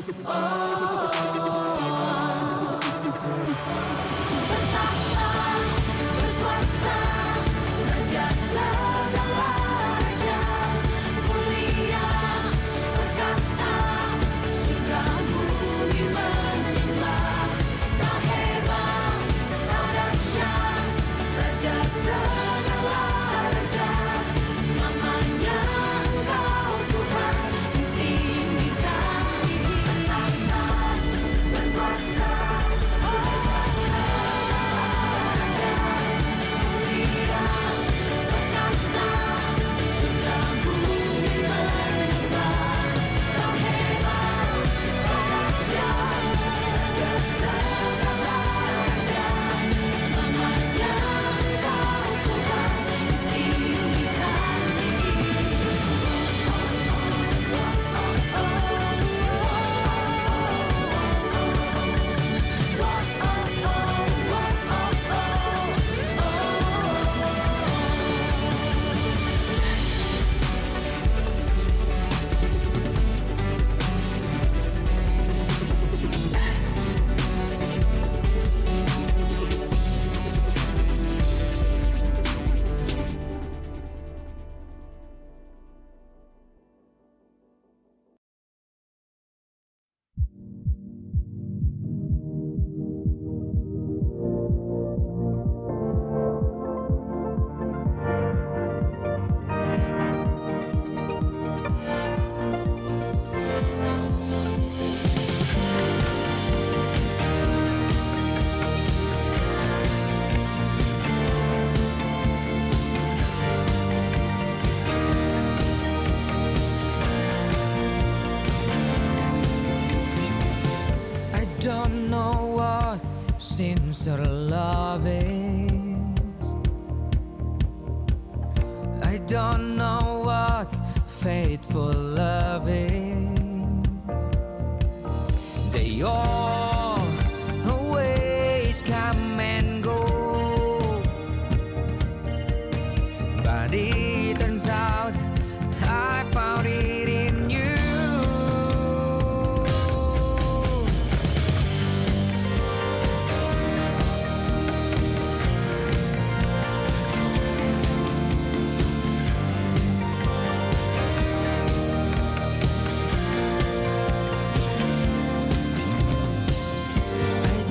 Betapa berkuasa Raja segala raja, mulia perkasa, surga bumi menyembah. Kau hebat, kau dahsyat, Raja segala raja, selamanya Engkau Tuhan, ditinggikan tinggi. Betapa berkuasa don't know what sincere love is. I don't know what faithful love is. They all always come and go, but it turns out I found it in you.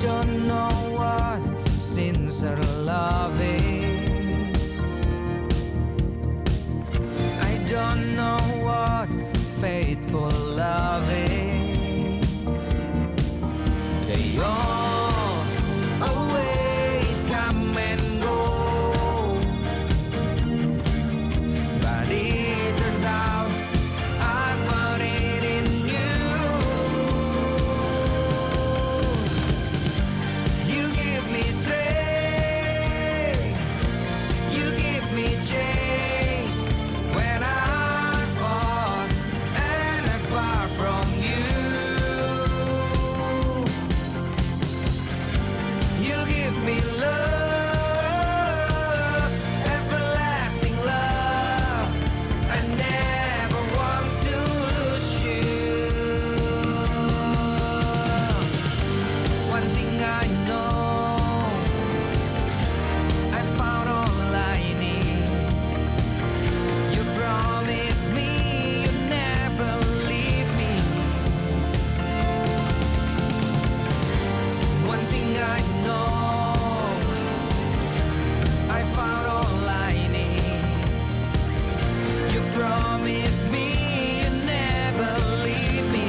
Don't know what sincere love is. I don't know what faithful love is. They all always come and go, but it turned out I found it in you. You give me strength, you give me change when I fall and I'm far from you. You give me love, everlasting love. I never want to lose you. One thing I know, I found all I need. You promised me you'd never leave me. One thing I know, I found all I need. You promised me you'd never leave me.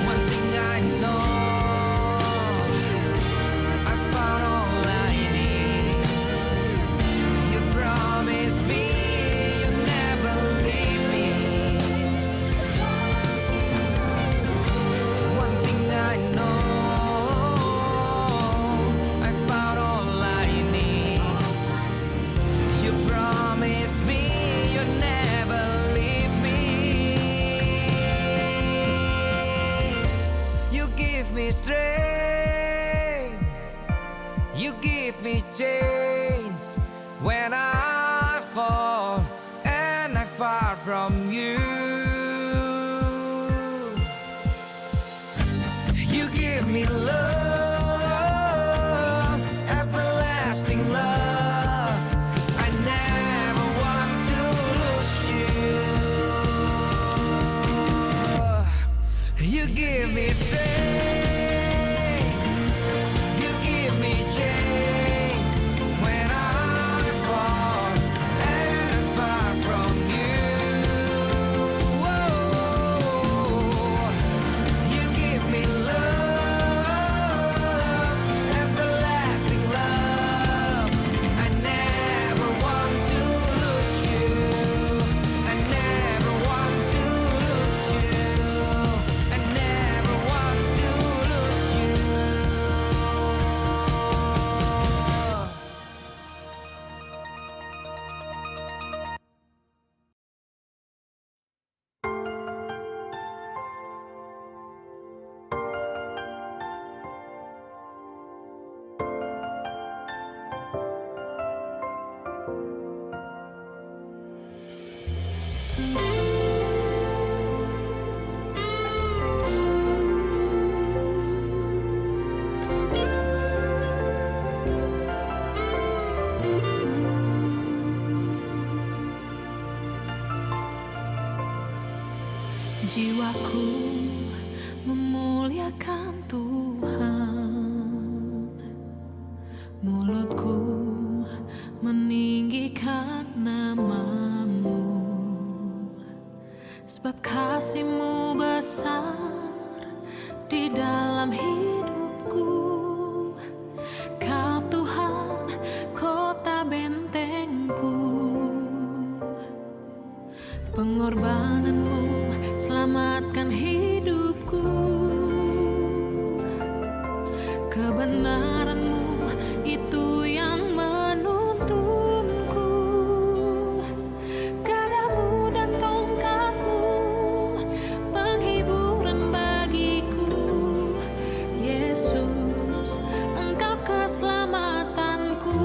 One thing I know, I found all I need. You promised me you'd never leave me. One thing I know, I found all I need. You promised me you'd never leave me. You give me strength, you give me change when I fall and when I'm far from you. You give me love, everlasting love. I never want to lose you. You give me strength, you give me change when I'm far and far from you. Whoa. You give me love, everlasting love. I never want to lose you. I never want to lose you. I never want to lose you. Jiwaku memuliakan Tuhan, mulutku meninggikan nama-Mu, sebab kasih-Mu besar di dalam hidupku. Kau Tuhan, kota bentengku, pengorbanan-Mu selamatkan hidupku. Kebenaran-Mu itu yang menuntunku. Gadamu dan tongkat-Mu penghiburan bagiku. Yesus, Engkau keselamatanku.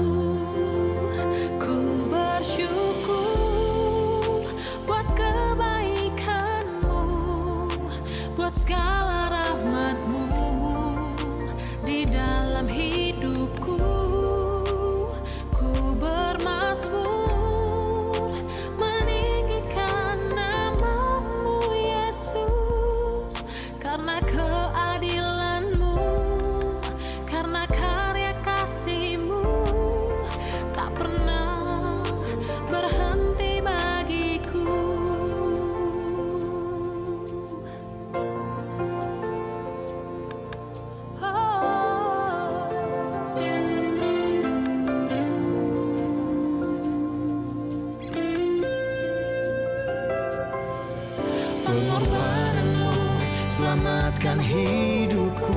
Ku bersyukur buat kebaikan-Mu, buat segala rahmat-Mu di dalam hidupku. Ku bermazmur meninggikan nama-Mu, Yesus, karena keadilan-Mu, karena karya kasih-Mu tak pernah berhenti bagiku. Pengorbanan-Mu selamatkan hidupku.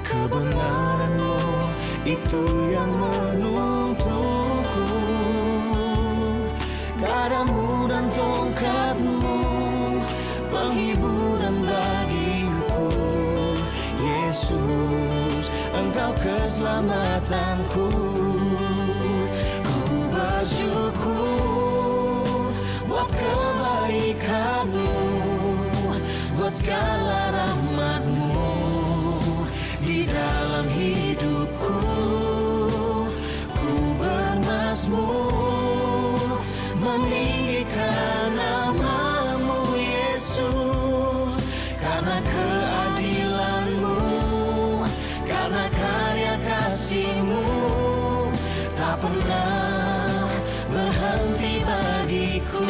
Kebenaran-Mu itu yang menuntunku. Gadamu dan tongkat-Mu penghiburan bagiku. Yesus, Engkau keselamatanku. Ku bersyukur buat kebaikan-Mu, buat segala rahmat-Mu di dalam hidupku. Ku bermazmur meninggikan nama-Mu, Yesus, karena keadilan-Mu, karena karya kasih-Mu tak pernah berhenti bagiku.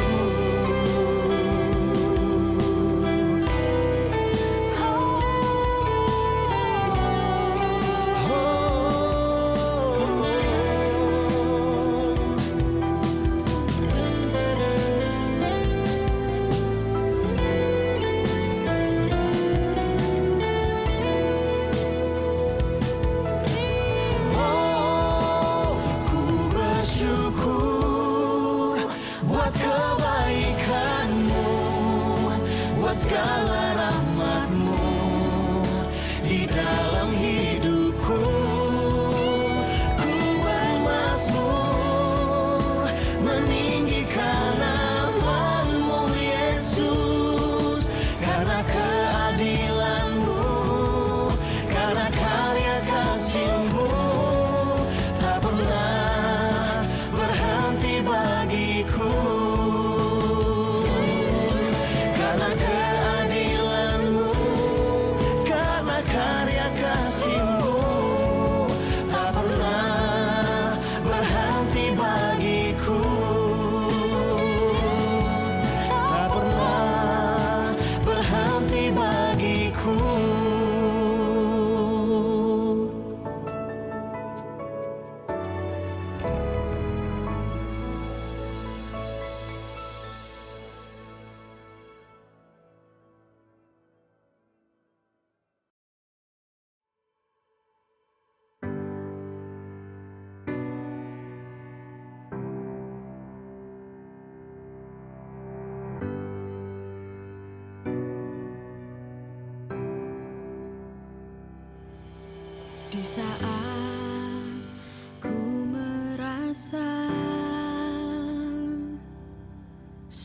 Ku bersyukur buat kebaikan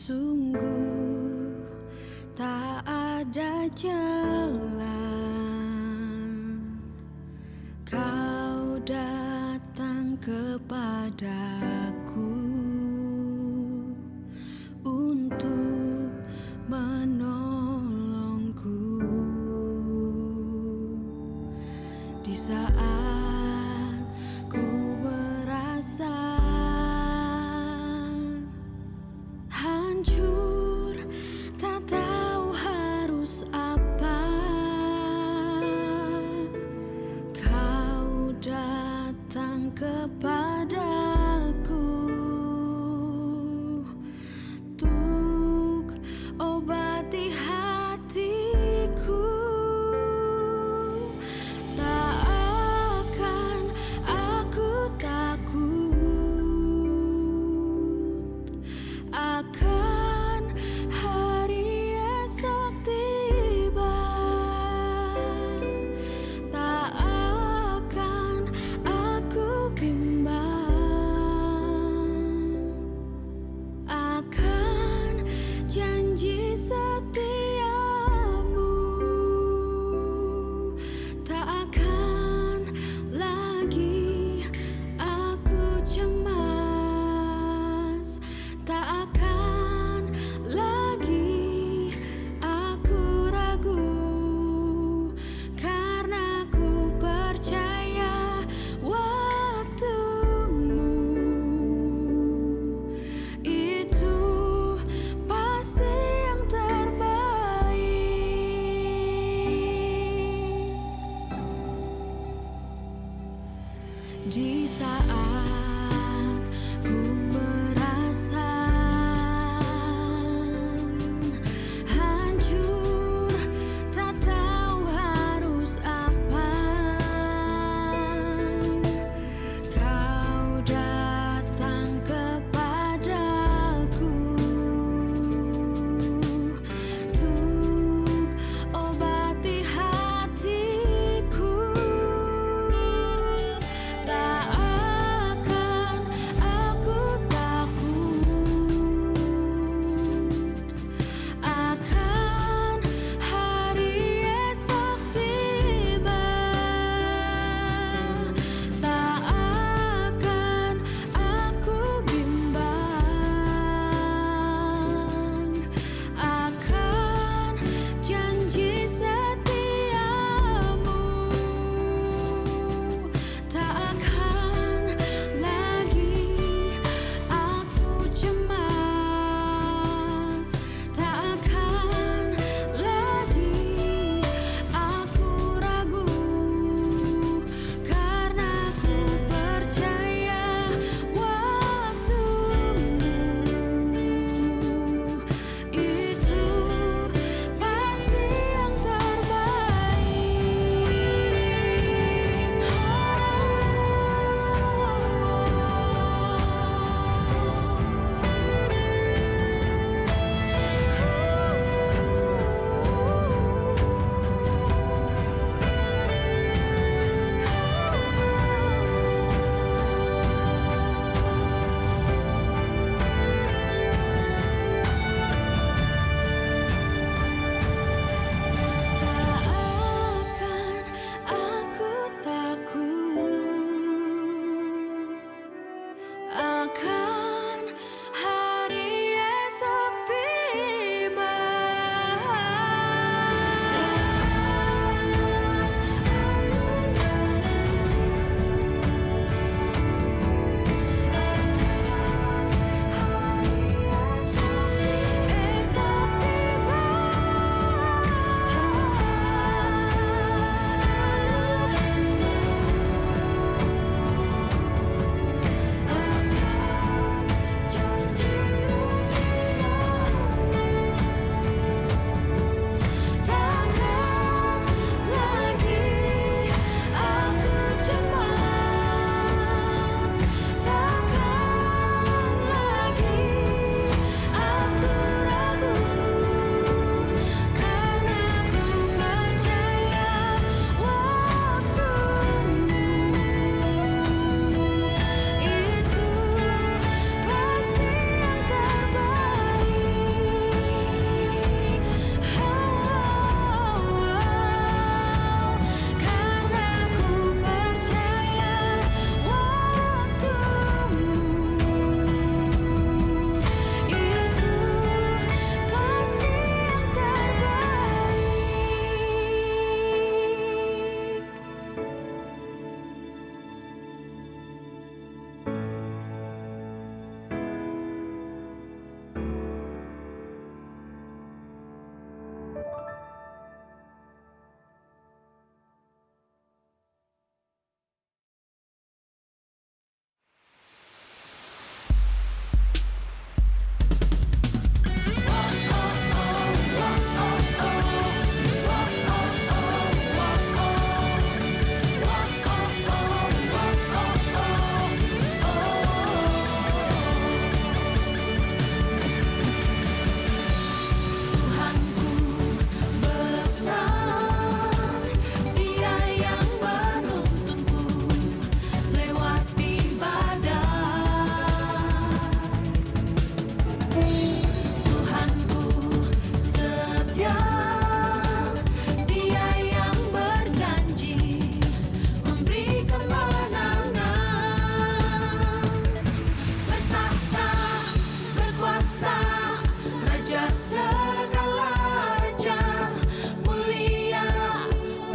Sungguh tak ada jalan, Kau datang kepadaku untuk menolongku di saat ku merasa hancur, tak tahu harus apa. Kau datang kepadaku untuk obati hatiku. Tak akan aku takut akan hari esok tiba. Tak akan aku bimbang Tuhanku setia, Dia yang berjanji memberi kemenangan. Bertahta, berkuasa, Raja segala raja, mulia,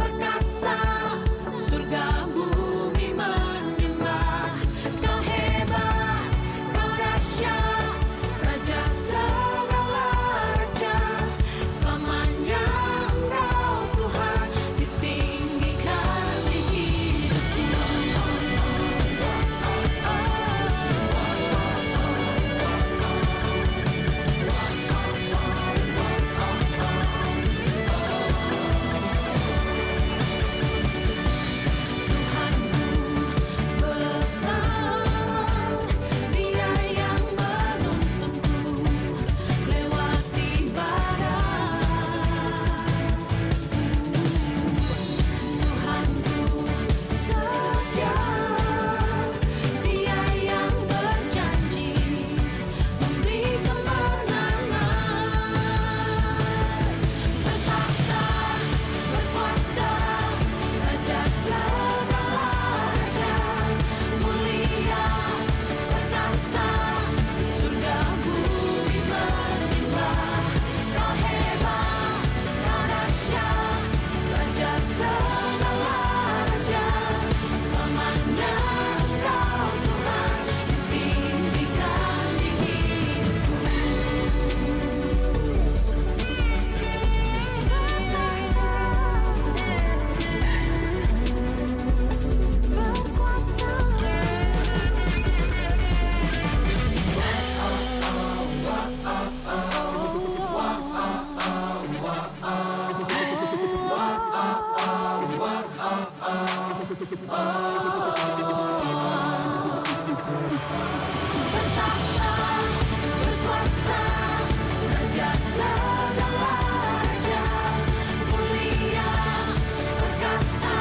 perkasa, surga bumi menyembah. Kau hebat, kau dahsyat, Raja segala raja, selamanya Engkau Tuhan ditinggikan di hidupku. Tuhanku besar, Dia yang menuntunku lewati badai. Tuhanku setia, Dia yang berjanji memberi kemenangan. Bertahta, berkuasa, Raja segala raja, mulia, perkasa, surga bumi menyembah. Kau hebat, kau dahsyat, Raja segala raja, selamanya Engkau Tuhan ditinggikan di hidupku. Berkuasa. Bertahta, berkuasa, Raja segala raja, mulia, perkasa,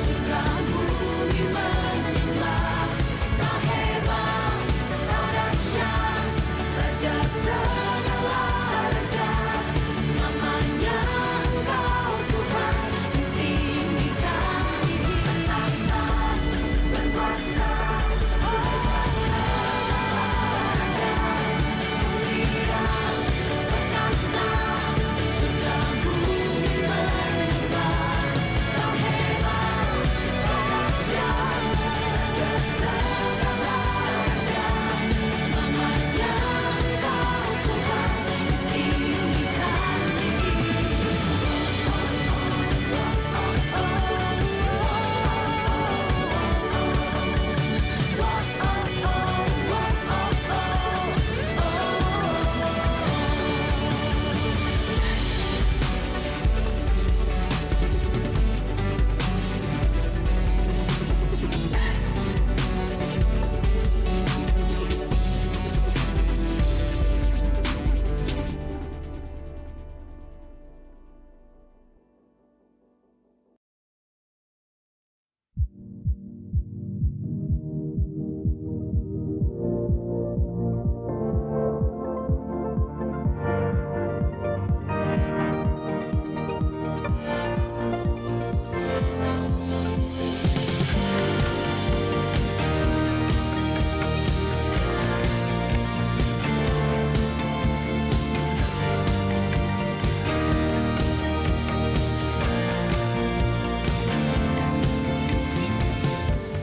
surga bumi menyembah. Kau hebat, kau dahsyat, Raja segala raja, selamanya Engkau Tuhan ditinggikan di hidupku. Berkuasa, berkuasa, raja, mulia, perkasa, surga bumi menyembah. Kau hebat, kau dahsyat, Raja segala raja, selamanya Engkau Tuhan ditinggikan di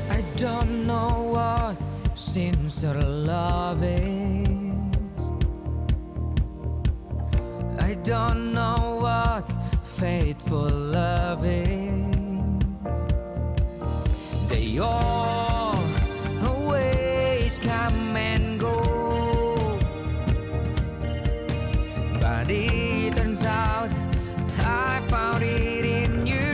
I don't know what sincere love is. I don't know what faithful love is. They all always come and go, but it turns out I found it in you.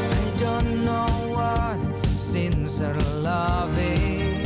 I don't know what sincere love is.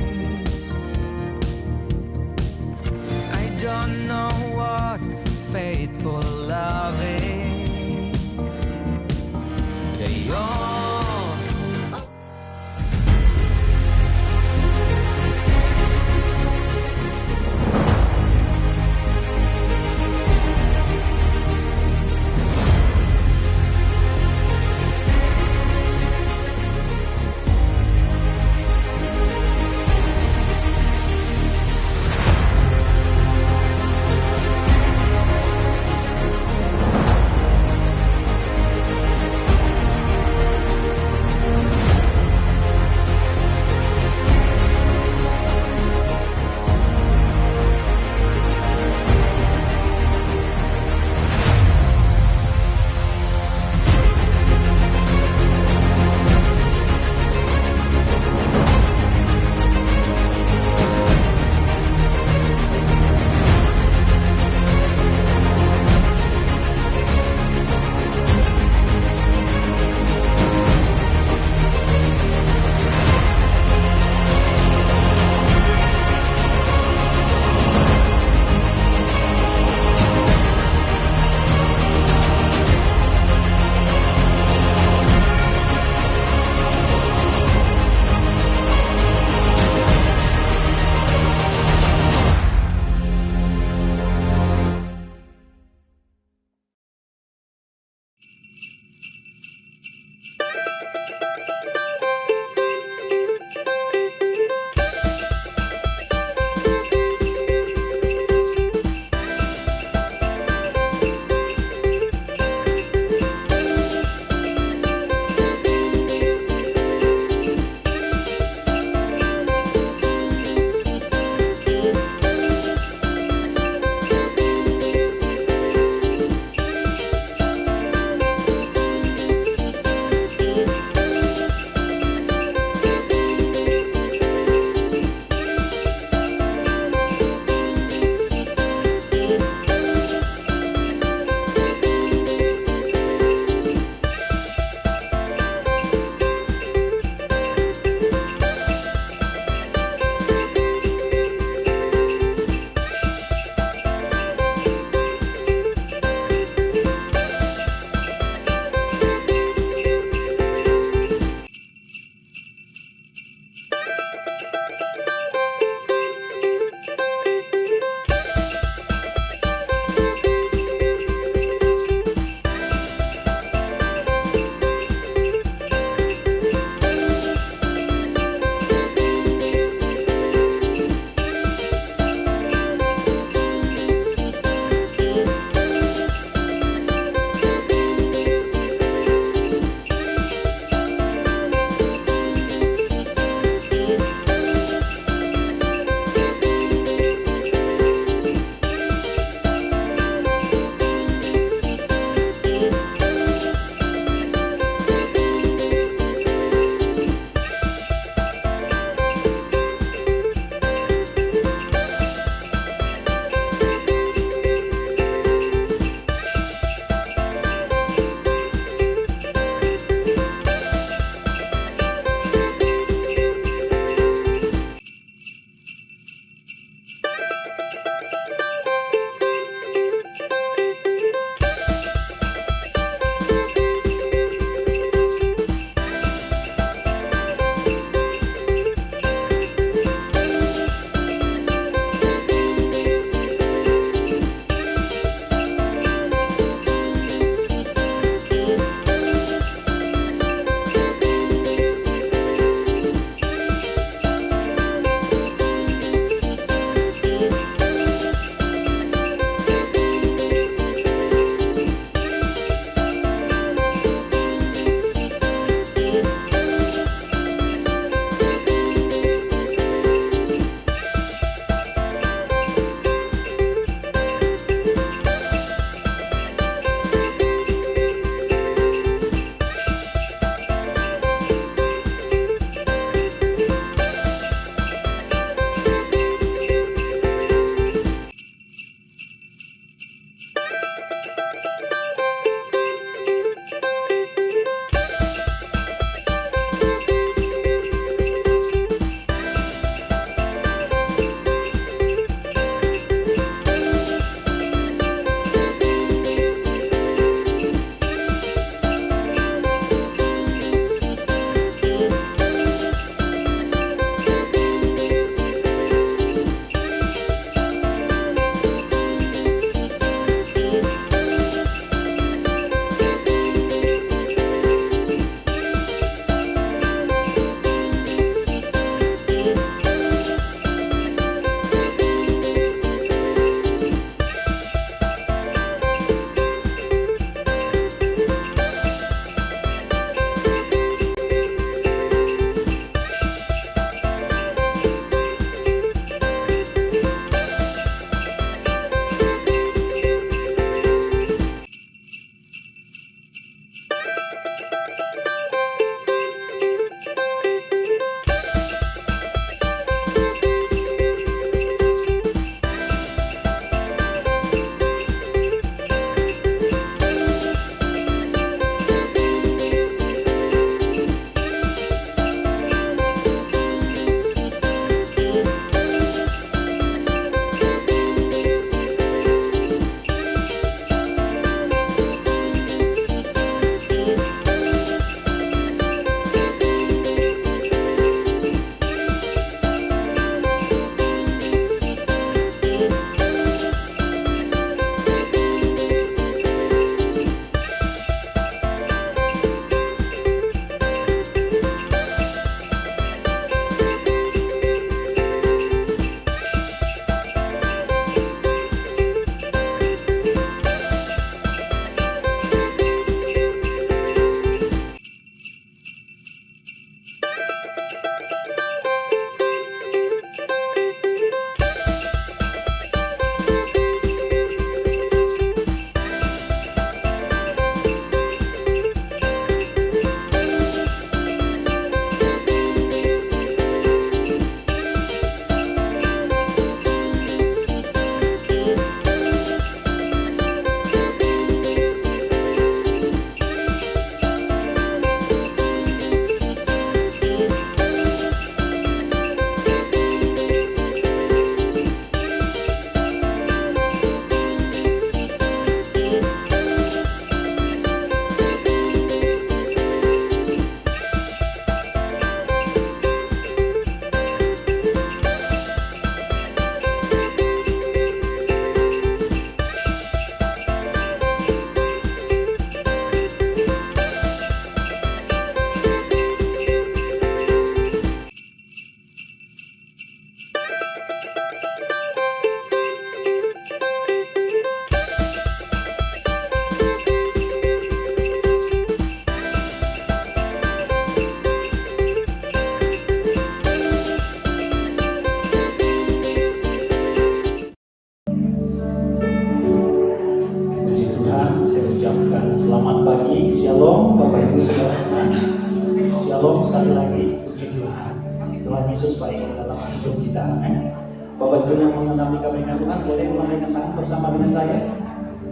perbaikan dalam hidup kita. Amin. Bapak Ibu yang mengalami kebaikan Tuhan, boleh melambaikan tangan bersama dengan saya.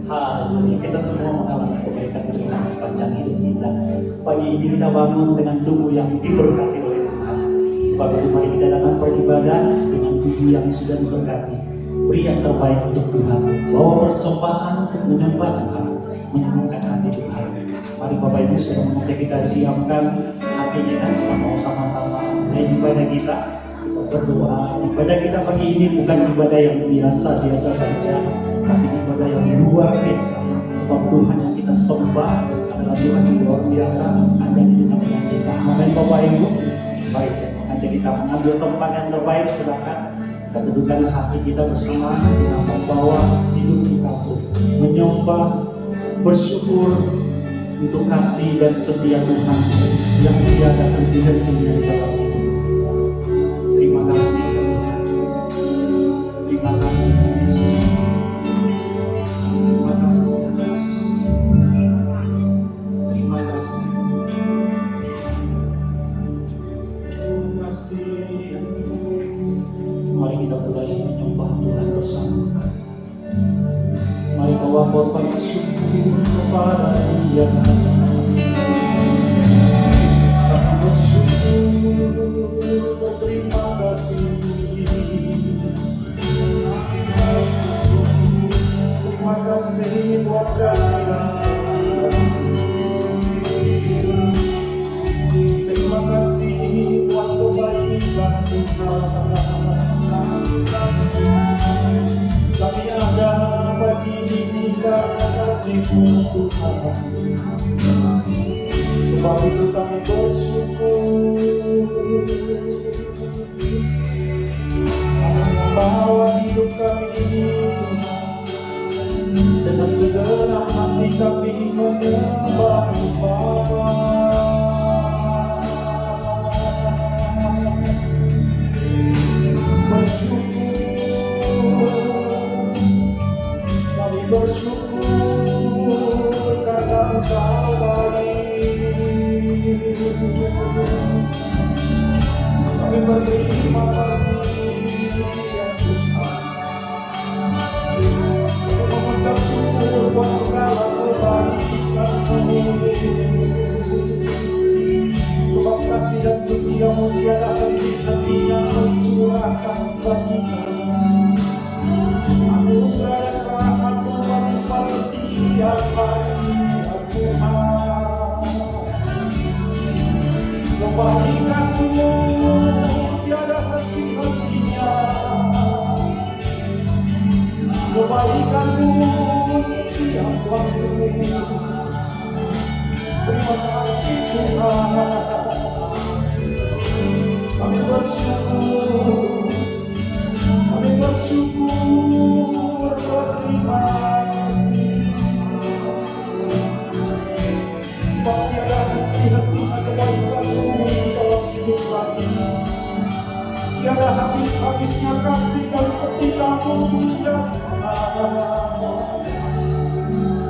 Haleluya, kita semua mengalami kebaikan Tuhan sepanjang hidup kita. Pagi ini kita bangun dengan tubuh yang diberkati oleh Tuhan. Sebab itu mari kita datang beribadah dengan tubuh yang sudah diberkati. Beri yang terbaik untuk Tuhan. Bawa persembahan untuk menyembah Tuhan, menyenangkan hati Tuhan. Mari Bapak Ibu sebelum nanti kita siapkan hati kita mau sama-sama menaiki ibadah kita. Kita berdoa. Ibadah kita pagi ini bukan ibadah yang biasa-biasa saja, tapi ibadah yang luar biasa. Sebab Tuhan yang kita sembah adalah Tuhan yang luar biasa, ada di tengah-tengah kita. Amin Bapak Ibu. Baik, saya mengajak kita mengambil tempat yang terbaik. Silakan kita dudukkan hati kita bersama dengan membawa hidup kita untuk menyembah, bersyukur untuk kasih dan setia Tuhan yang tiada henti-hentinya di dalam hidup. Terima kasih Tuhan. Terima kasih Yesus. Terima kasih Yesus. Terima kasih. Terima kasih. Mari kita mulai menyembah Tuhan bersama. Mari bawa korban syukur kepada Dia. Kami bersyukur, terima kasih. Terima kasih buat kasih dan setia. Terima kasih buat kebaikan Tuhan. Kami ada pagi ini karena kasih-Mu Tuhan. Sebab itu kami bersyukur. Kami membawa hidup kami ini Tuhan. Dengan segenap hati kami menyembah Bapa. Bersyukur karena Engkau baik. Kami berterima kasih ya Tuhan. Kami mengucap syukur buat segala kebaikan-Mu. Sebab kasih dan setia-Mu tiada henti-hentinya mencurahkan bagi kami. Anugerah dan rahmat-Mu melimpah setiap hari ya Tuhan. Kebaikan-Mu tiada henti-hentinya. Kebaikan-Mu setiap waktu. Terima kasih Tuhan. Kami bersyukur. Kami bersyukur, berterima kasih. Sebab tiada henti-hentinya kebaikan-Mu dalam hidup kami. Tiada habis-habisnya kasih dan setia-Mu ya Tuhan.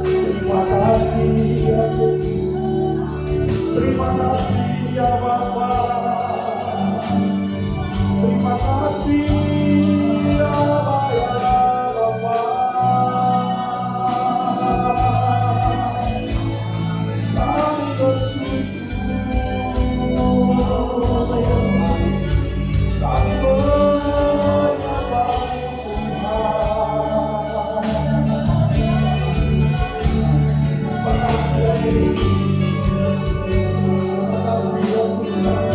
Terima kasih ya Yesus. Terima kasih ya Bapa. Terima kasih ya Bapa. Kami bersyukur. Kami menyembah Tuhan. Terima kasih ya Yesus. Terima kasih ya Tuhan.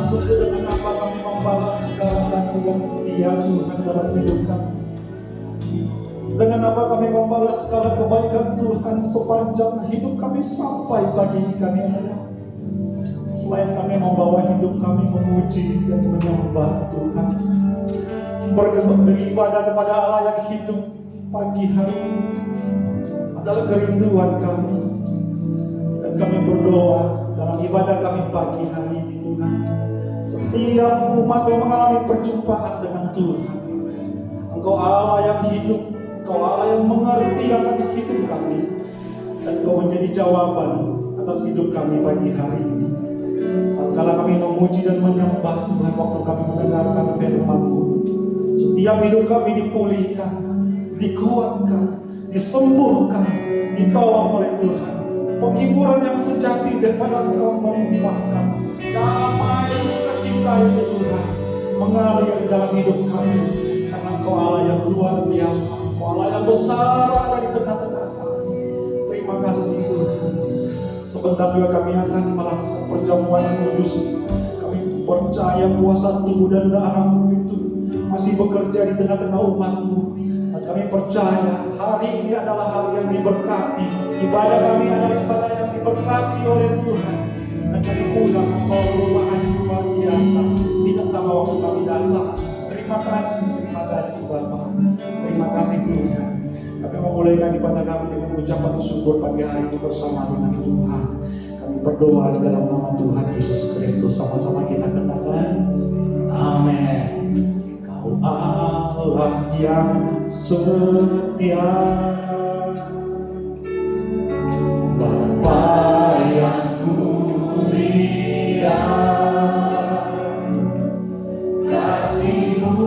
Syukur dengan apa kami membalas segala kasih yang setia Tuhan dalam hidup kami. Dengan apa kami membalas segala kebaikan Tuhan sepanjang hidup kami sampai pagi ini kami ada. Selain kami membawa hidup kami memuji dan menyembah Tuhan, beribadah kepada Allah yang hidup pagi hari ini adalah kerinduan kami. Dan kami berdoa dalam ibadah kami pagi hari ini Tuhan, setiap umat yang mengalami perjumpaan dengan Tuhan, Engkau Allah yang hidup, Engkau Allah yang mengerti akan hidup kami, dan Engkau menjadi jawaban atas hidup kami pagi hari ini. Saat Tatkala kami memuji dan menyembah Tuhan, waktu kami mendengarkan firman-Mu, setiap hidup kami dipulihkan, dikuatkan, disembuhkan, ditolong oleh Tuhan. Penghiburan yang sejati daripada Engkau melimpahkan damai sukacita itu Tuhan mengalir di dalam hidup kami, karena Engkau Allah yang luar biasa, Engkau Allah yang besar ada di tengah-tengah kami. Terima kasih Tuhan. Sebentar juga kami akan melakukan perjamuan kudus. Kami percaya kuasa tubuh dan darah-Mu itu masih bekerja di tengah-tengah umat-Mu. Dan kami percaya hari ini adalah hari yang diberkati. Ibadah kami adalah ibadah yang diberkati oleh Tuhan. Dan kami pulang Engkau perubahan luar biasa. Tidak sama waktu kami datang. Terima kasih Bapa. Terima kasih Tuhan. Kami memulaikan ibadah kami dengan ucapan syukur pagi hari ini bersama dengan Tuhan. Kami berdoa di dalam nama Tuhan Yesus Kristus. Sama-sama kita katakan, amin. Kau Allah yang setia, Bapa yang mulia, kasih-Mu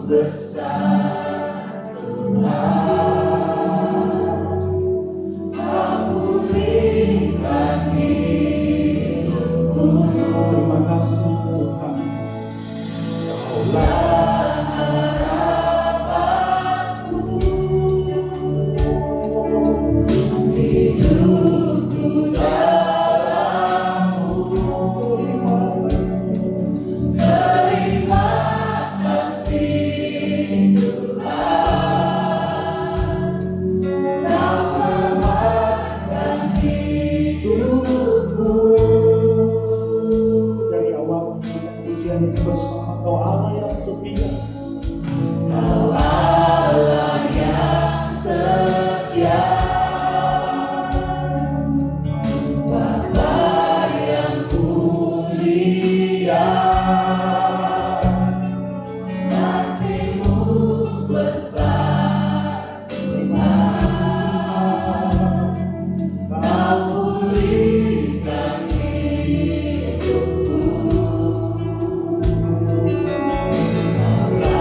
besar Tuhan. Terima kasih Tuhan. Kaulah harapanku, hidupku dalam-Mu. Terima kasih Tuhan. Kau selamatkan hidupku. Dari awal pujian ini bersama, Kau Allah yang setia. Kau Allah yang setia, Bapa yang mulia, kasih-Mu besar Tuhan. Kau pulihkan hidupku. Kaulah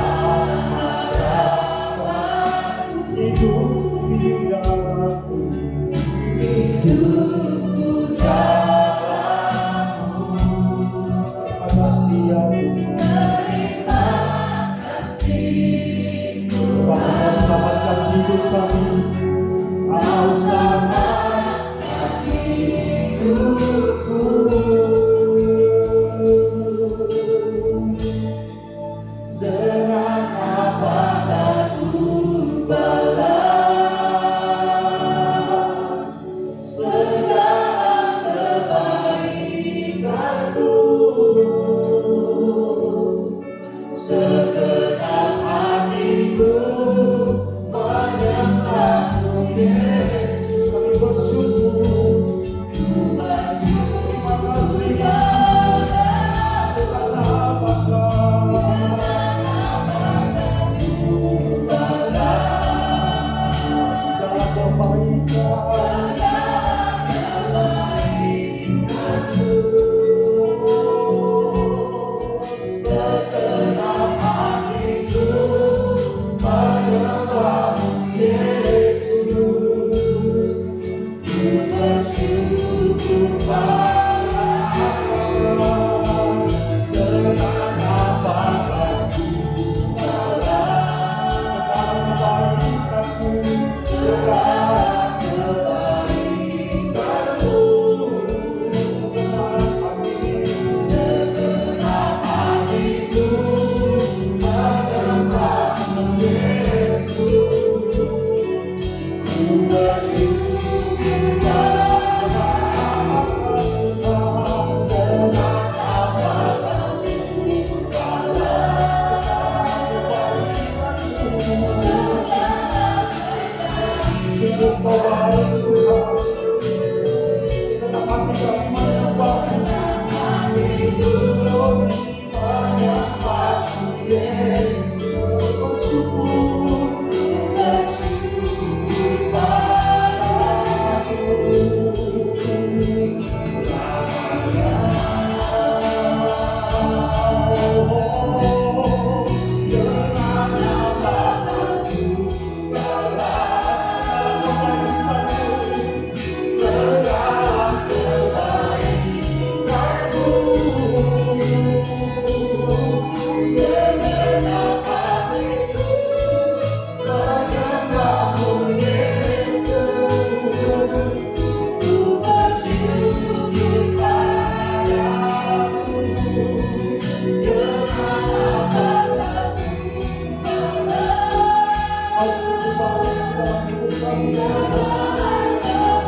Kau sungguh baik dalam hidup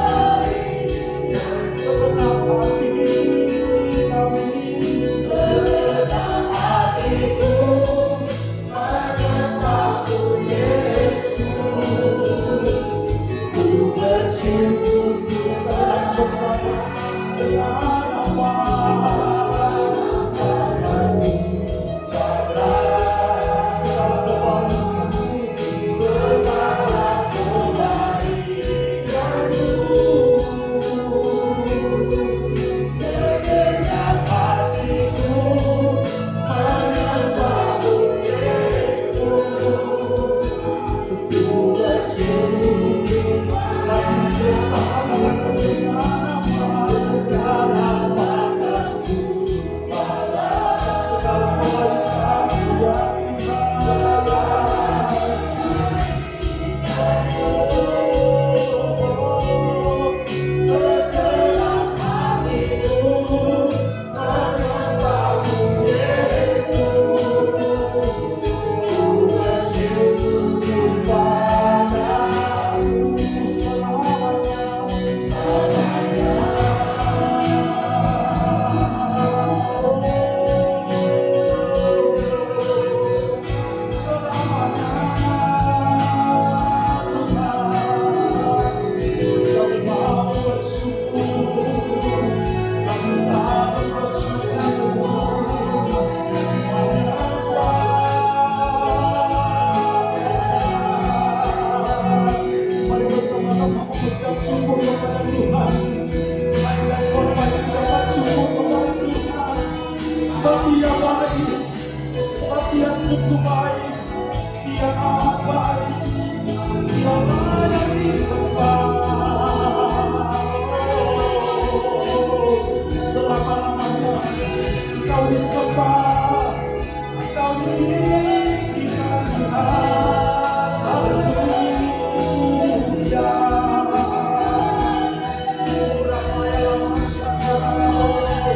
kami. Segenap hatiku menyembahmu Yesus. Ku bersyukur sekarang bersama dengan nama Tuhanku. Segala kebaikan-Mu, segala kebaikan-Mu, segenap hatiku menyembahmu Yesus. Ku bersyukur lagi bersama dengan nama Tuhanku. Segala kebaikan-Mu yang segenap hatiku menyembahmu Yesus. Ku bersyukur padamu selamanya. Kami mau bersyukur, kami selalu bersyukur. Mari bersama-sama mengucap syukur kepada Tuhan. Naikkan korban ucapan syukur kepada Tuhan. Sebab Dia baik, sebab Dia sungguh baik, Dia amat baik, Dia layak disembah. Selama-lamanya Engkau disembah, Engkau ditinggikan Tuhan. Haleluya. Ramai masyarakat,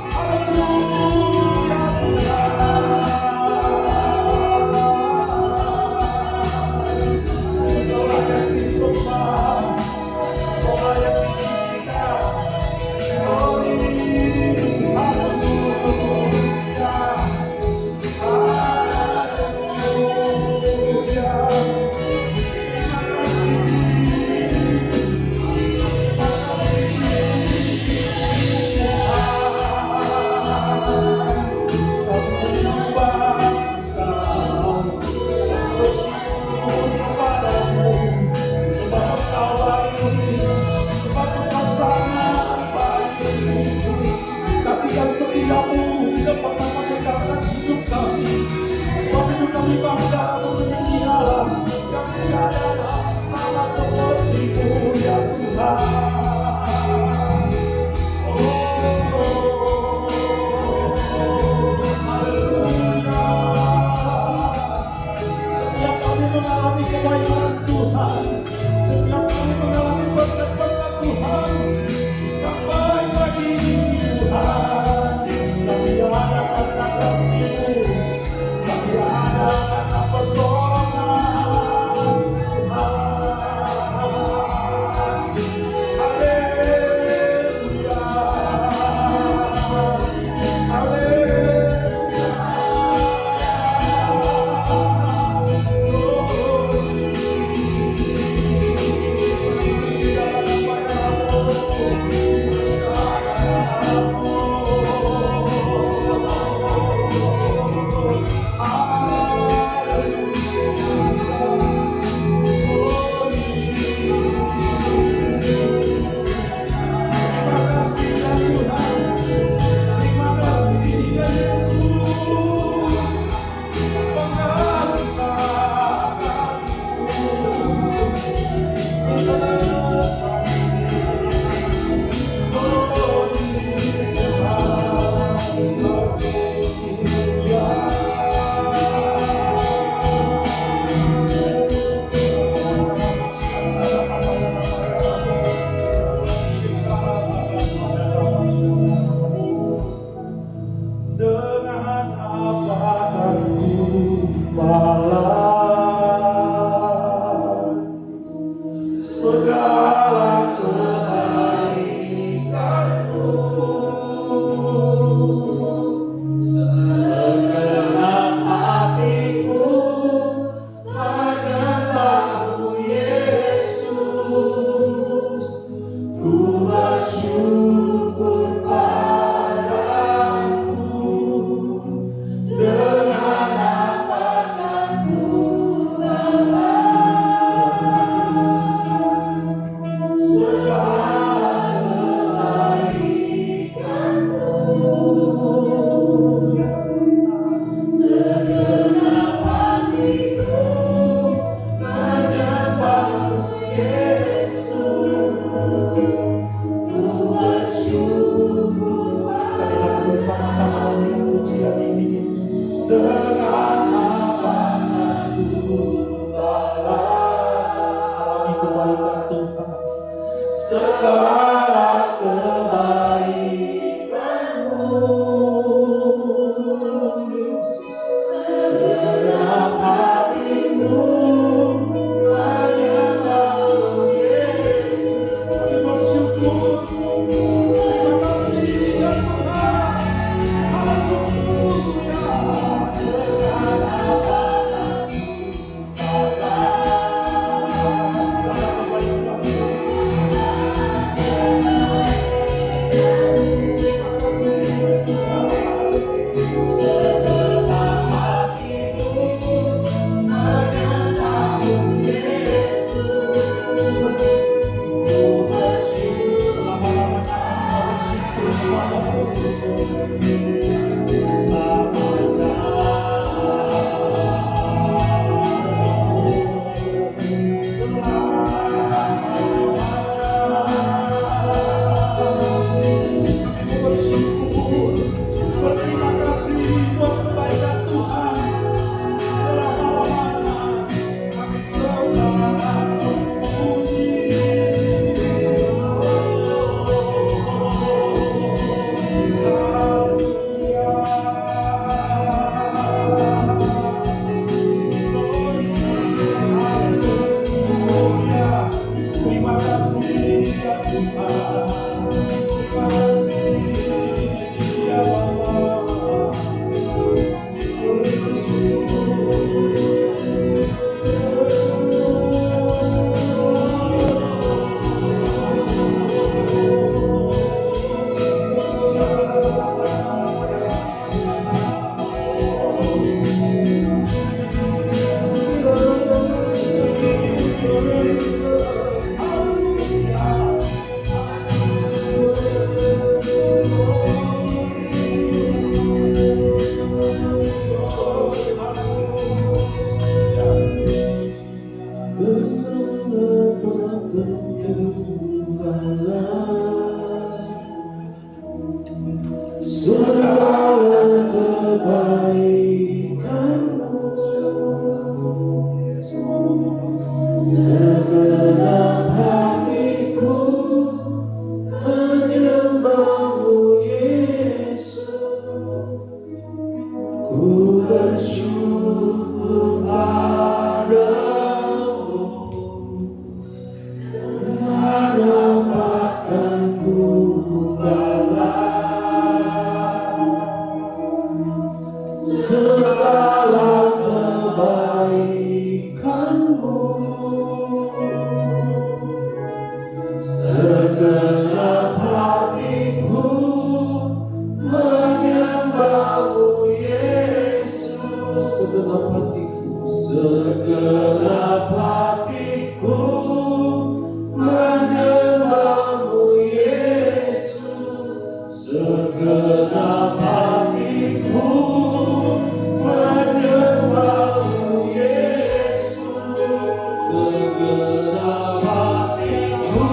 haleluya Tuhan. Engkau layak disembah, Engkau layak ditinggikan. Haleluya. Berterima kasih buat kebaikan Tuhan. Selama-lamanya kami selalu memuji. Haleluya. Terima kasih ya Tuhan. Terima kasih ya Bapa. Kami segala kebaikanmu, segenap hatiku menyembahmu Yesus. Ku bersyukur padamu, dapatkan ku segala kebaikanmu, segenap hatiku menyembahmu Yesus. Segenap hatiku, segenap hatiku menyembahmu Yesus. Segenap hatiku menyembahmu Yesus. Segenap hatiku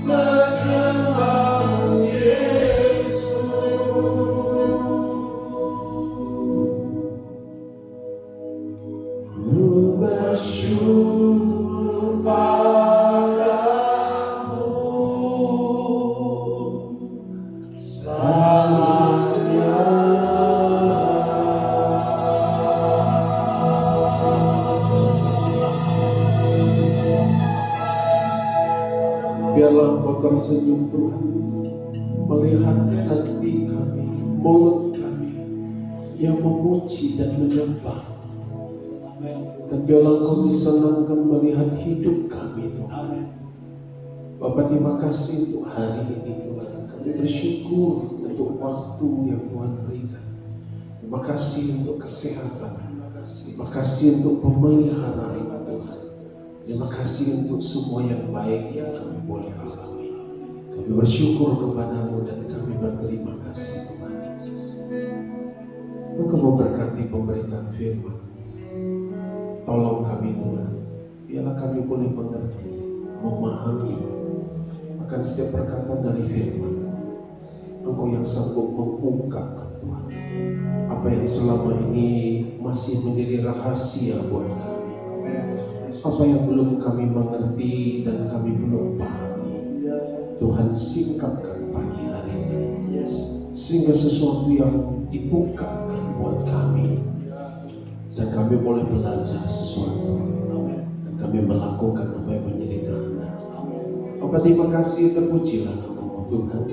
menyembahmu Yesus. Ku bersyukur padamu selamanya. Biarlah Engkau tersenyum Tuhan, melihat hati kami, mulut kami yang memuji dan menyembah. Dan biarlah Engkau disenangkan melihat hidup kami Tuhan. Bapa, terima kasih untuk hari ini Tuhan. Kami bersyukur untuk waktu yang Tuhan berikan. Terima kasih untuk kesehatan. Terima kasih untuk pemeliharaan Tuhan. Terima kasih untuk semua yang baik yang kami boleh alami. Kami bersyukur kepadamu dan kami berterima kasih Tuhan. Engkau memberkati pemberitaan firman. Tolong kami Tuhan, biarlah kami boleh mengerti, memahami akan setiap perkataan dari firman. Engkau yang sanggup mengungkapkan Tuhan apa yang selama ini masih menjadi rahasia buat kami. Apa yang belum kami mengerti dan kami belum pahami, Tuhan singkapkan pagi hari ini, sehingga sesuatu yang dibukakan buat kami dan kami boleh belajar sesuatu dan kami melakukan apa yang menjadi kehendak. Bapa, terima kasih, terpujilah nama-Mu Tuhan.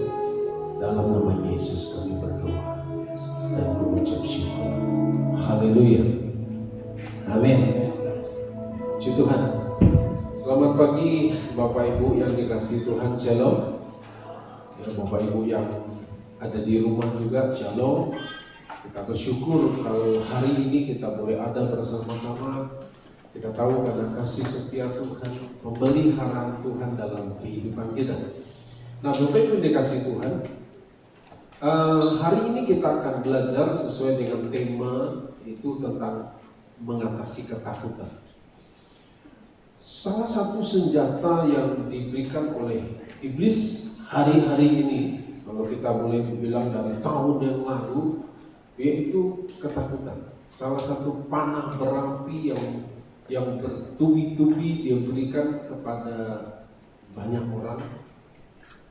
Dalam nama Yesus kami berdoa dan mengucap syukur. Haleluya. Amin. Puji Tuhan. Selamat pagi Bapak Ibu yang dikasihi Tuhan. Shalom. Ya, Bapak Ibu yang ada di rumah juga, shalom. Kita bersyukur kalau hari ini kita boleh ada bersama-sama. Kita tahu karena kasih setia Tuhan, pemeliharaan Tuhan dalam kehidupan kita. Nah, Bapak Ibu yang dikasihi Tuhan, Hari ini kita akan belajar sesuai dengan tema itu tentang mengatasi ketakutan. Salah satu senjata yang diberikan oleh iblis hari-hari ini, kalau kita boleh bilang dari tahun yang lalu, yaitu ketakutan. Salah satu panah berapi yang bertubi-tubi dia berikan kepada banyak orang,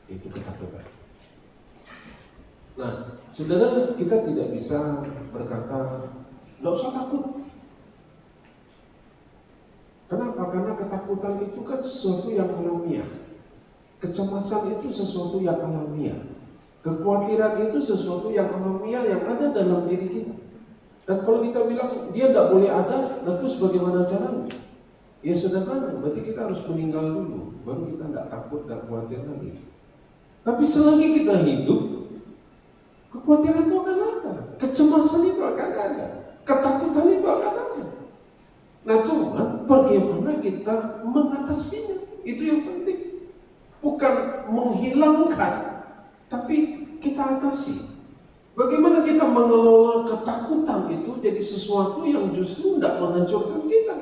itu ketakutan. Nah, saudara, kita tidak bisa berkata, "Nggak usah takut." Kenapa? Karena ketakutan itu kan sesuatu yang alamiah. Kecemasan itu sesuatu yang alamiah. Kekhawatiran itu sesuatu yang alamiah yang ada dalam diri kita. Dan kalau kita bilang dia tidak boleh ada, nah terus bagaimana caranya? Ya sederhana, berarti kita harus meninggal dulu, baru kita tidak takut, tidak khawatir lagi. Tapi selagi kita hidup, kekhawatiran itu akan ada, kecemasan itu akan ada, ketakutan itu akan ada. Nah cuma bagaimana kita mengatasinya, itu yang penting. Bukan menghilangkan, tapi kita atasi. Bagaimana kita mengelola ketakutan itu jadi sesuatu yang justru tidak menghancurkan kita.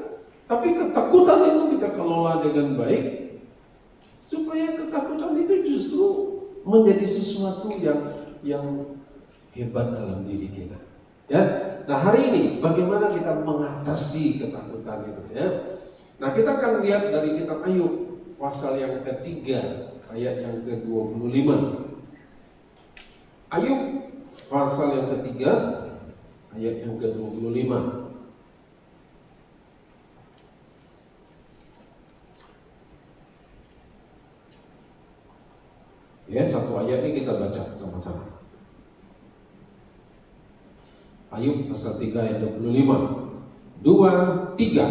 Tapi ketakutan itu kita kelola dengan baik, supaya ketakutan itu justru menjadi sesuatu yang hebat dalam diri kita. Ya, nah hari ini bagaimana kita mengatasi ketakutan itu? Ya, nah kita akan lihat dari kitab Ayub pasal yang ketiga ayat yang ke-25. Ayub pasal yang ketiga ayat yang ke-25. Ya, satu ayat ini kita baca sama-sama. Ayub pasal 3 ayat 25. 2, 3.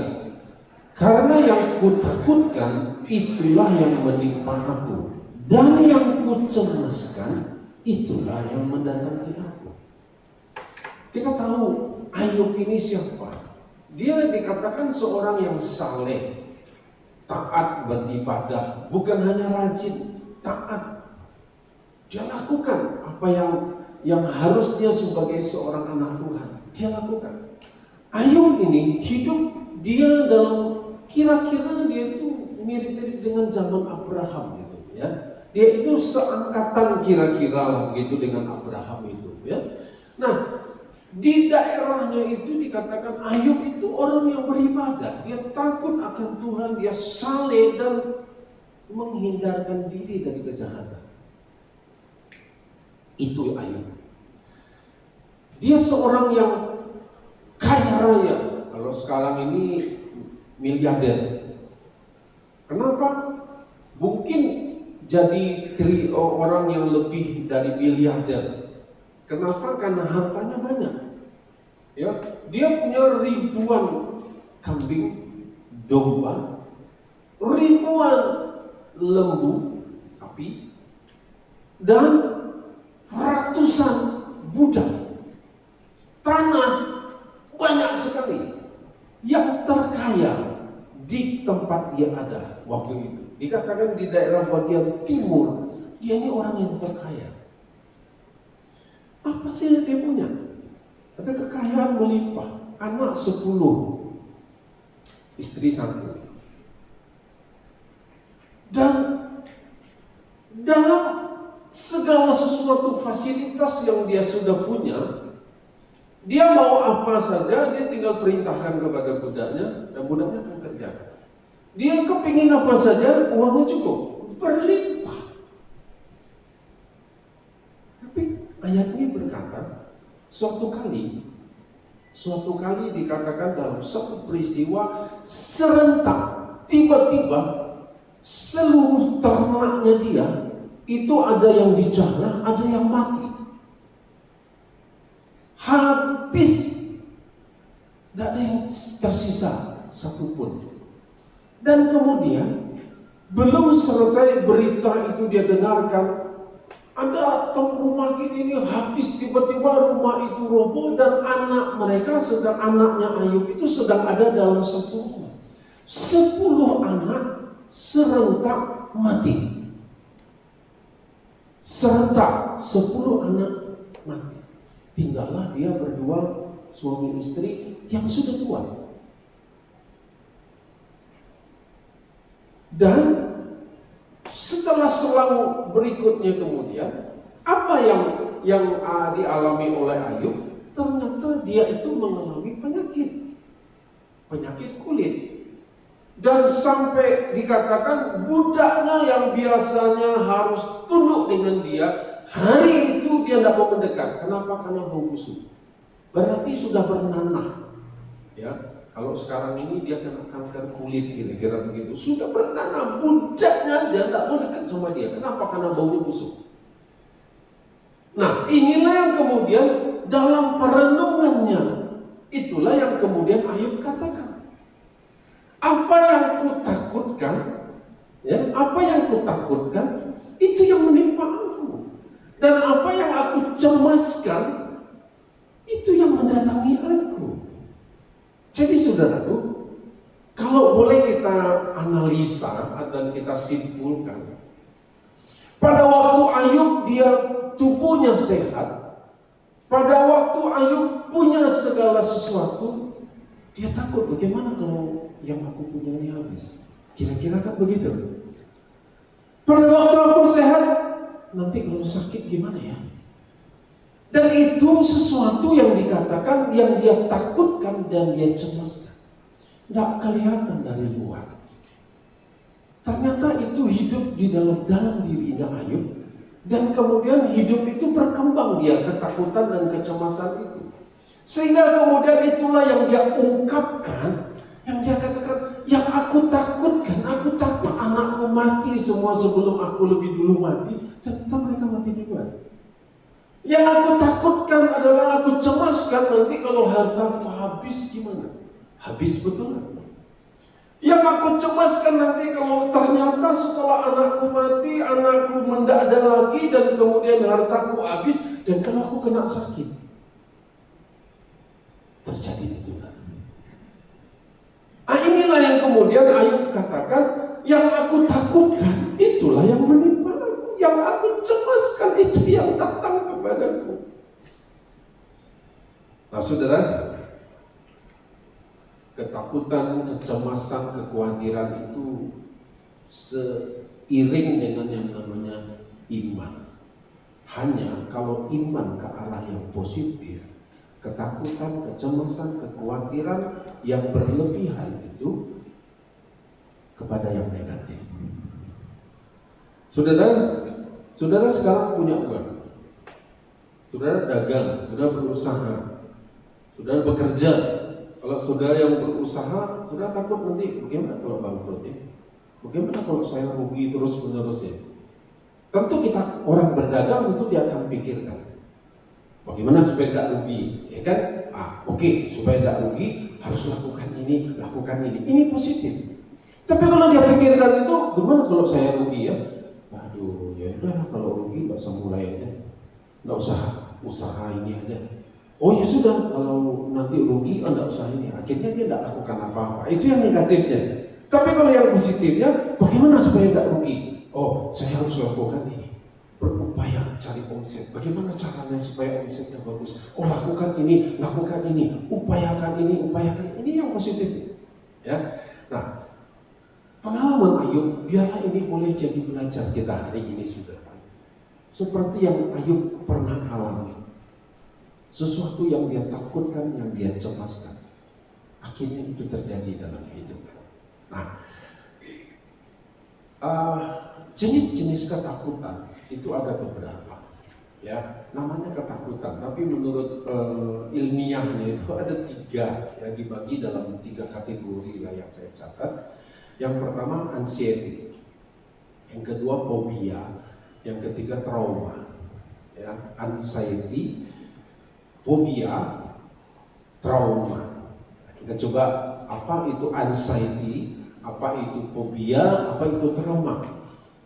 Karena yang kutakutkan itulah yang menimpa aku, dan yang kucemaskan itulah yang mendatangi aku. Kita tahu Ayub ini siapa? Dia dikatakan seorang yang saleh, taat beribadah, bukan hanya rajin, taat. Dia lakukan apa yang harusnya sebagai seorang anak Tuhan, dia lakukan. Ayub ini hidup dia dalam kira-kira dia itu mirip-mirip dengan zaman Abraham gitu ya. Dia itu seangkatan kira-kira lah begitu dengan Abraham itu ya. Nah, di daerahnya itu dikatakan Ayub itu orang yang beribadah, dia takut akan Tuhan, dia saleh dan menghindarkan diri dari kejahatan. Itu Ayub. Dia seorang yang kaya raya. Kalau sekarang ini miliarder. Kenapa? Mungkin jadi orang yang lebih dari miliarder. Kenapa? Karena hartanya banyak. Ya, dia punya ribuan kambing, domba, ribuan lembu, sapi, dan ratusan budak. Tanah banyak sekali. Yang terkaya di tempat dia ada waktu itu. Dikatakan di daerah bagian timur, dia ini orang yang terkaya. Apa sih yang dia punya? Ada kekayaan melimpah. Anak 10, istri 1. Dan dalam segala sesuatu fasilitas yang dia sudah punya, dia mau apa saja, dia tinggal perintahkan kepada budaknya, dan budaknya akan kerjakan. Dia kepingin apa saja, uangnya cukup, berlimpah. Tapi ayat ini berkata, suatu kali dikatakan dalam satu peristiwa serentak, tiba-tiba seluruh ternaknya dia itu ada yang dijana, ada yang mati. Habis, tidak ada yang tersisa satupun. Dan kemudian belum selesai berita itu dia dengarkan, ada rumah ini habis, tiba-tiba rumah itu roboh dan anaknya Ayub itu sedang ada dalam satu rumah. 10 anak serentak mati. serentak 10 anak mati. Tinggallah dia berdua suami istri yang sudah tua. Dan setelah selang berikutnya kemudian, apa yang dialami oleh Ayub? Ternyata dia itu mengalami penyakit kulit. Dan sampai dikatakan budaknya yang biasanya harus tunduk dengan dia, hari itu dia tidak mau mendekat. Kenapa? Karena bau busuk. Berarti sudah bernanah. Ya, kalau sekarang ini dia kena kanker kulit, kira-kira begitu. Sudah bernanah, budaknya dia tidak mau dekat sama dia. Kenapa? Karena baunya busuk. Nah, inilah yang kemudian dalam perenungannya, itulah yang kemudian Ayub katakan. Apa yang kutakutkan, ya, apa yang kutakutkan, itu yang menimpa aku. Dan apa yang aku cemaskan, itu yang mendatangi aku. Jadi saudaraku, kalau boleh kita analisa dan kita simpulkan, pada waktu Ayub dia tubuhnya sehat, pada waktu Ayub punya segala sesuatu, dia takut bagaimana kalau yang aku punya ini habis. Kira-kira kan begitu. Pada waktu aku sehat, nanti kalau sakit gimana ya? Dan itu sesuatu yang dikatakan, yang dia takutkan dan dia cemaskan. Tidak kelihatan dari luar. Ternyata itu hidup di dalam dirinya Ayub. Dan kemudian hidup itu berkembang, dia ketakutan dan kecemasan itu. Sehingga kemudian itulah yang dia ungkapkan, yang dia katakan, yang aku takutkan, aku takut anakku mati semua sebelum aku lebih dulu mati. Ternyata mereka mati duluan. Yang aku takutkan adalah, aku cemaskan nanti kalau hartaku habis gimana? Habis betul. Yang aku cemaskan nanti kalau ternyata setelah anakku mati, anakku tidak ada lagi dan kemudian hartaku habis, dan kalau aku kena sakit. Terjadi itu kan. Inilah yang kemudian Ayub katakan, yang aku takutkan itulah yang menimpa aku, yang aku cemaskan itu yang datang kepadaku. Nah saudara, ketakutan, kecemasan, kekhawatiran itu seiring dengan yang namanya iman. Hanya kalau iman ke arah yang positif, ketakutan, kecemasan, kekhawatiran yang berlebihan itu kepada yang negatif. Saudara sekarang punya uang, saudara dagang, saudara berusaha, saudara bekerja. Kalau saudara yang berusaha, saudara takut nanti bagaimana kalau bangkrut ya? Bagaimana kalau saya rugi terus menerus ya? Tentu kita orang berdagang itu dia akan pikirkan, bagaimana supaya tidak rugi, ya kan? Oke, supaya tidak rugi harus lakukan ini. Ini positif. Tapi kalau dia pikirkan itu, gimana kalau saya rugi ya? Waduh, ya udahlah kalau rugi nggak usah mulai aja, nggak usah usaha ini aja. Oh ya sudah, kalau nanti rugi, nggak usah ini. Akhirnya dia tidak lakukan apa-apa. Itu yang negatifnya. Tapi kalau yang positifnya, bagaimana supaya tidak rugi? Oh, saya harus lakukan ini. Berupaya cari omset. Bagaimana caranya supaya omsetnya bagus? Oh, lakukan ini, upayakan ini. Ini yang positif. Ya. Nah, pengalaman Ayub, biarlah ini boleh jadi belajar kita hari ini, saudara. Seperti yang Ayub pernah alami. Sesuatu yang dia takutkan, yang dia cemaskan, akhirnya itu terjadi dalam hidupnya. Nah, jenis-jenis ketakutan itu ada beberapa, ya, namanya ketakutan. Tapi menurut ilmiahnya itu ada 3, ya, dibagi dalam 3 kategori lah yang saya catat. Yang pertama anxiety, yang kedua fobia, yang ketiga trauma. Ya, anxiety, fobia, trauma. Nah, kita coba apa itu anxiety, apa itu fobia, apa itu trauma.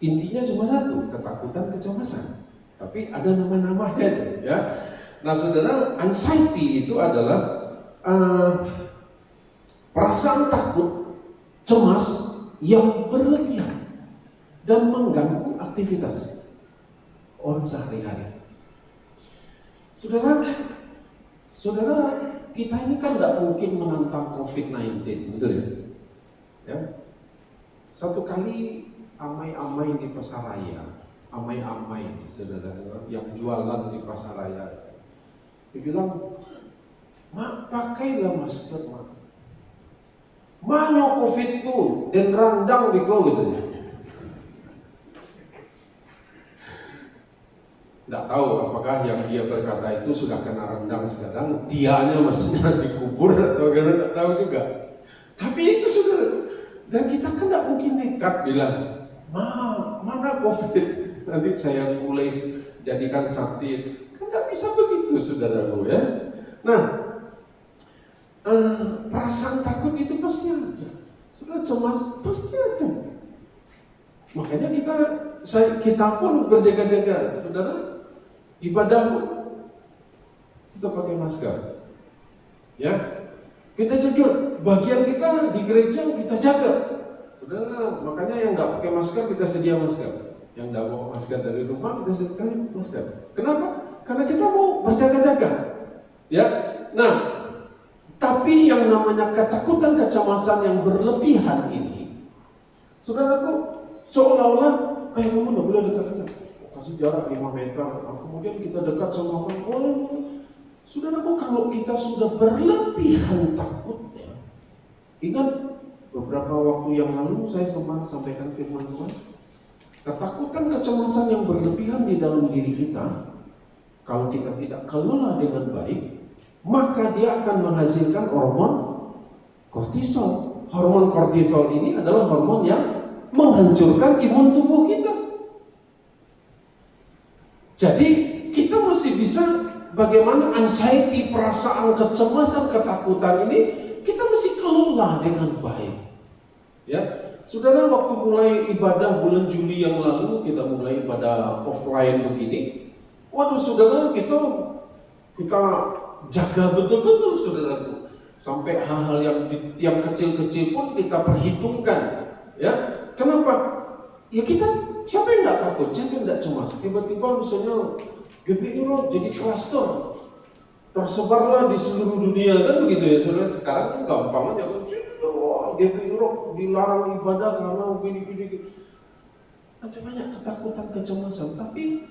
Intinya cuma satu, ketakutan, kecemasan. Tapi ada nama-namanya itu, ya. Nah, saudara, anxiety itu adalah perasaan takut, cemas yang berlebihan dan mengganggu aktivitas. orang sehari-hari. Saudara, kita ini kan tidak mungkin menantang COVID-19, betul ya? Ya. Satu kali amai-amai di pasaraya, amai-amai saudara yang jualan di pasaraya, dia bilang, "Mak, pakailah masker, mak. Manyo COVID tu dan randang biko," gitu ya. Tidak tahu apakah yang dia berkata itu sudah kena rendang sekarang, dianya maksudnya dikubur atau tidak tahu juga. Tapi itu sudah, dan kita kan tidak mungkin nekat bilang, mana COVID, nanti saya mulai jadikan sakti. Kan tidak bisa begitu saudaraku ya. Nah, perasaan takut itu pasti ada, sudah cemas pasti ada. Makanya kita pun berjaga-jaga, saudara. Ibadah kita pakai masker, ya. Kita jaga bagian kita di gereja, kita jaga, saudara. Makanya yang nggak pakai masker kita sedia masker, yang nggak bawa masker dari rumah kita sedia masker. Kenapa? Karena kita mau berjaga-jaga, ya. Nah, tapi yang namanya ketakutan, kecemasan yang berlebihan ini, saudaraku, seolah-olah kamu nggak boleh dekat-dekat. Kasih jarak 5 meter, kemudian kita dekat sama orang. Saudaraku, kalau kita sudah berlebihan takutnya, ingat beberapa waktu yang lalu saya sempat sampaikan firman Tuhan, ketakutan, kecemasan yang berlebihan di dalam diri kita, kalau kita tidak kelola dengan baik, maka dia akan menghasilkan hormon kortisol. Hormon kortisol ini adalah hormon yang menghancurkan imun tubuh kita. Jadi kita masih bisa bagaimana anxiety, perasaan kecemasan, ketakutan ini kita mesti kelola dengan baik. Ya, saudara, waktu mulai ibadah bulan Juli yang lalu kita mulai ibadah offline begini. Waduh, saudara, kita jaga betul-betul, saudaraku. Sampai hal-hal yang kecil-kecil pun kita perhitungkan. Ya, kenapa? Ya kita, siapa yang tidak takut, siapa yang tidak cemas. Tiba-tiba misalnya GPI Rock jadi klaster, tersebarlah di seluruh dunia, kan begitu ya saudara. Sekarang kan gampang aja, wah GPI Rock dilarang ibadah karena gini. Ada banyak ketakutan, kecemasan, tapi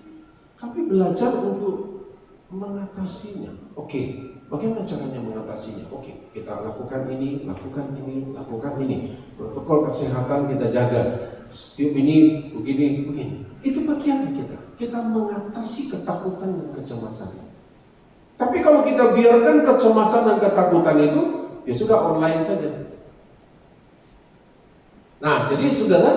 kami belajar untuk mengatasinya. Oke, bagaimana caranya mengatasinya? Oke, kita lakukan ini. Protokol kesehatan kita jaga. Setiap ini begini. Itu bagian kita mengatasi ketakutan dan kecemasan. Tapi kalau kita biarkan kecemasan dan ketakutan itu, ya sudah online saja. Nah, jadi saudara,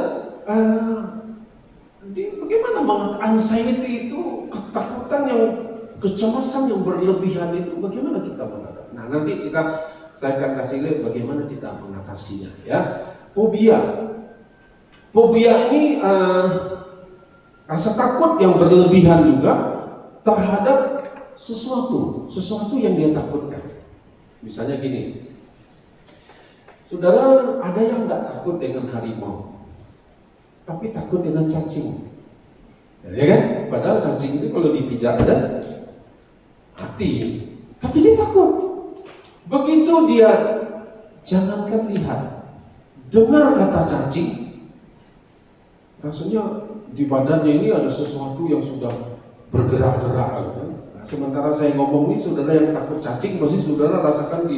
bagaimana anxiety itu, ketakutan yang kecemasan yang berlebihan itu, bagaimana kita mengatasi? Nah, nanti saya akan kasih lihat bagaimana kita mengatasinya, ya. Fobia ini rasa takut yang berlebihan juga terhadap sesuatu yang dia takutkan. Misalnya gini, saudara, ada yang nggak takut dengan harimau, tapi takut dengan cacing, ya kan? Padahal cacing itu kalau dipijak ada mati, tapi dia takut. Begitu dia jangankan lihat, dengar kata cacing, rasanya di badannya ini ada sesuatu yang sudah bergerak-gerak. Nah, sementara saya ngomong nih, saudara yang takut cacing, pasti saudara rasakan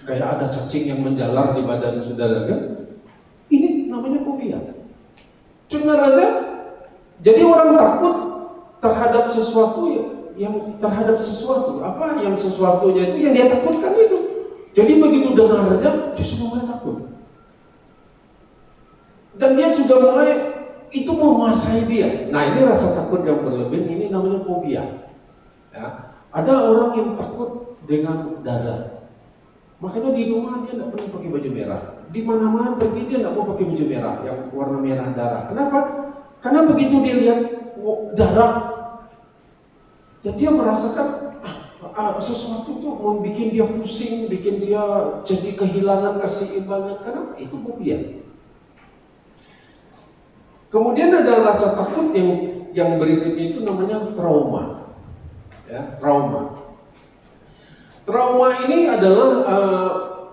kayak ada cacing yang menjalar di badan saudara, kan? Ini namanya fobia. Dengar aja. Jadi orang takut terhadap sesuatu yang sesuatunya itu yang dia takutkan itu. Jadi begitu dengar aja, dia sudah mulai takut. Dan dia sudah mulai itu menguasai dia. Nah, ini rasa takut yang berlebihan, ini namanya fobia. Ya. Ada orang yang takut dengan darah. Makanya di rumah dia tidak pernah pakai baju merah. Di mana-mana pergi dia tidak mau pakai baju merah yang warna merah darah. Kenapa? Karena begitu dia lihat darah, dan dia merasakan sesuatu tuh membuat dia pusing, bikin dia jadi kehilangan keseimbangan. Kenapa? Itu fobia. Kemudian ada rasa takut yang yang berikutnya itu namanya trauma. Ya, trauma. Trauma ini adalah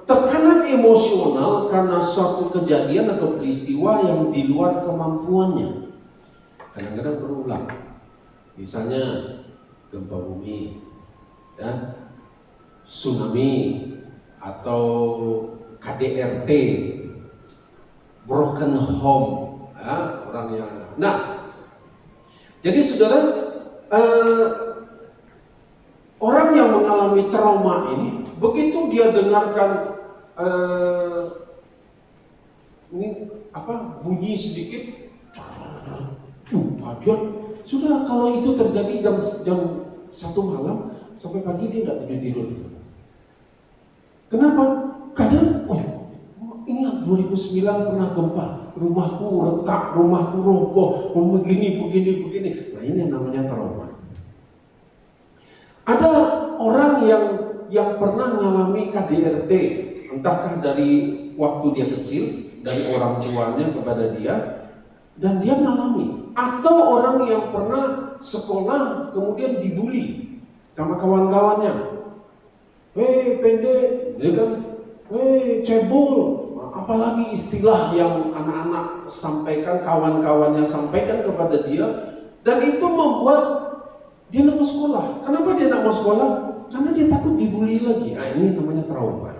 tekanan emosional karena suatu kejadian atau peristiwa yang di luar kemampuannya. Kadang-kadang berulang. Misalnya gempa bumi, ya, tsunami, atau KDRT, broken home, ya, orang yang. Nah, jadi saudara, orang yang mengalami trauma ini, begitu dia dengarkan bunyi sedikit, kaget. Sudah, kalau itu terjadi jam 1 malam sampai pagi dia tidak tidur. Kenapa? Kadang, ingat 2009 pernah gempa, rumahku retak, rumahku roboh, begini. Nah, ini yang namanya trauma. Ada orang yang pernah mengalami KDRT, entahkah dari waktu dia kecil, dari orang tuanya kepada dia, dan dia mengalami. Atau orang yang pernah sekolah kemudian dibully sama kawan-kawannya. Pendek, ya kan? Cebol. Apalagi istilah yang anak-anak sampaikan, kawan-kawannya sampaikan kepada dia, dan itu membuat dia tidak mau sekolah. Kenapa dia tidak mau sekolah? Karena dia takut dibully lagi. Nah, ini namanya trauma.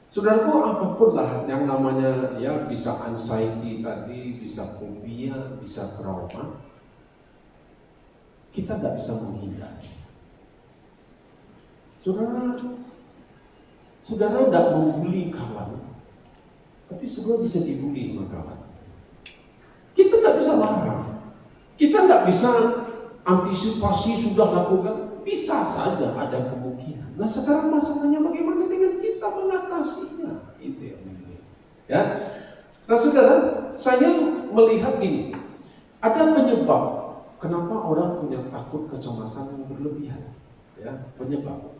Saudaraku, apapun lah yang namanya, ya, bisa anxiety tadi, bisa fobia, bisa trauma, kita tidak bisa menghindar. Saudara tidak membuli kawan, tapi saudara bisa dibully sama kawan. Kita tidak bisa marah, kita tidak bisa antisipasi sudah lakukan, bisa saja ada kemungkinan. Nah, sekarang masalahnya bagaimana dengan kita mengatasinya, itu yang penting. Ya, nah saudara, saya melihat gini, ada penyebab kenapa orang punya takut kecemasan yang berlebihan. Ya, penyebab.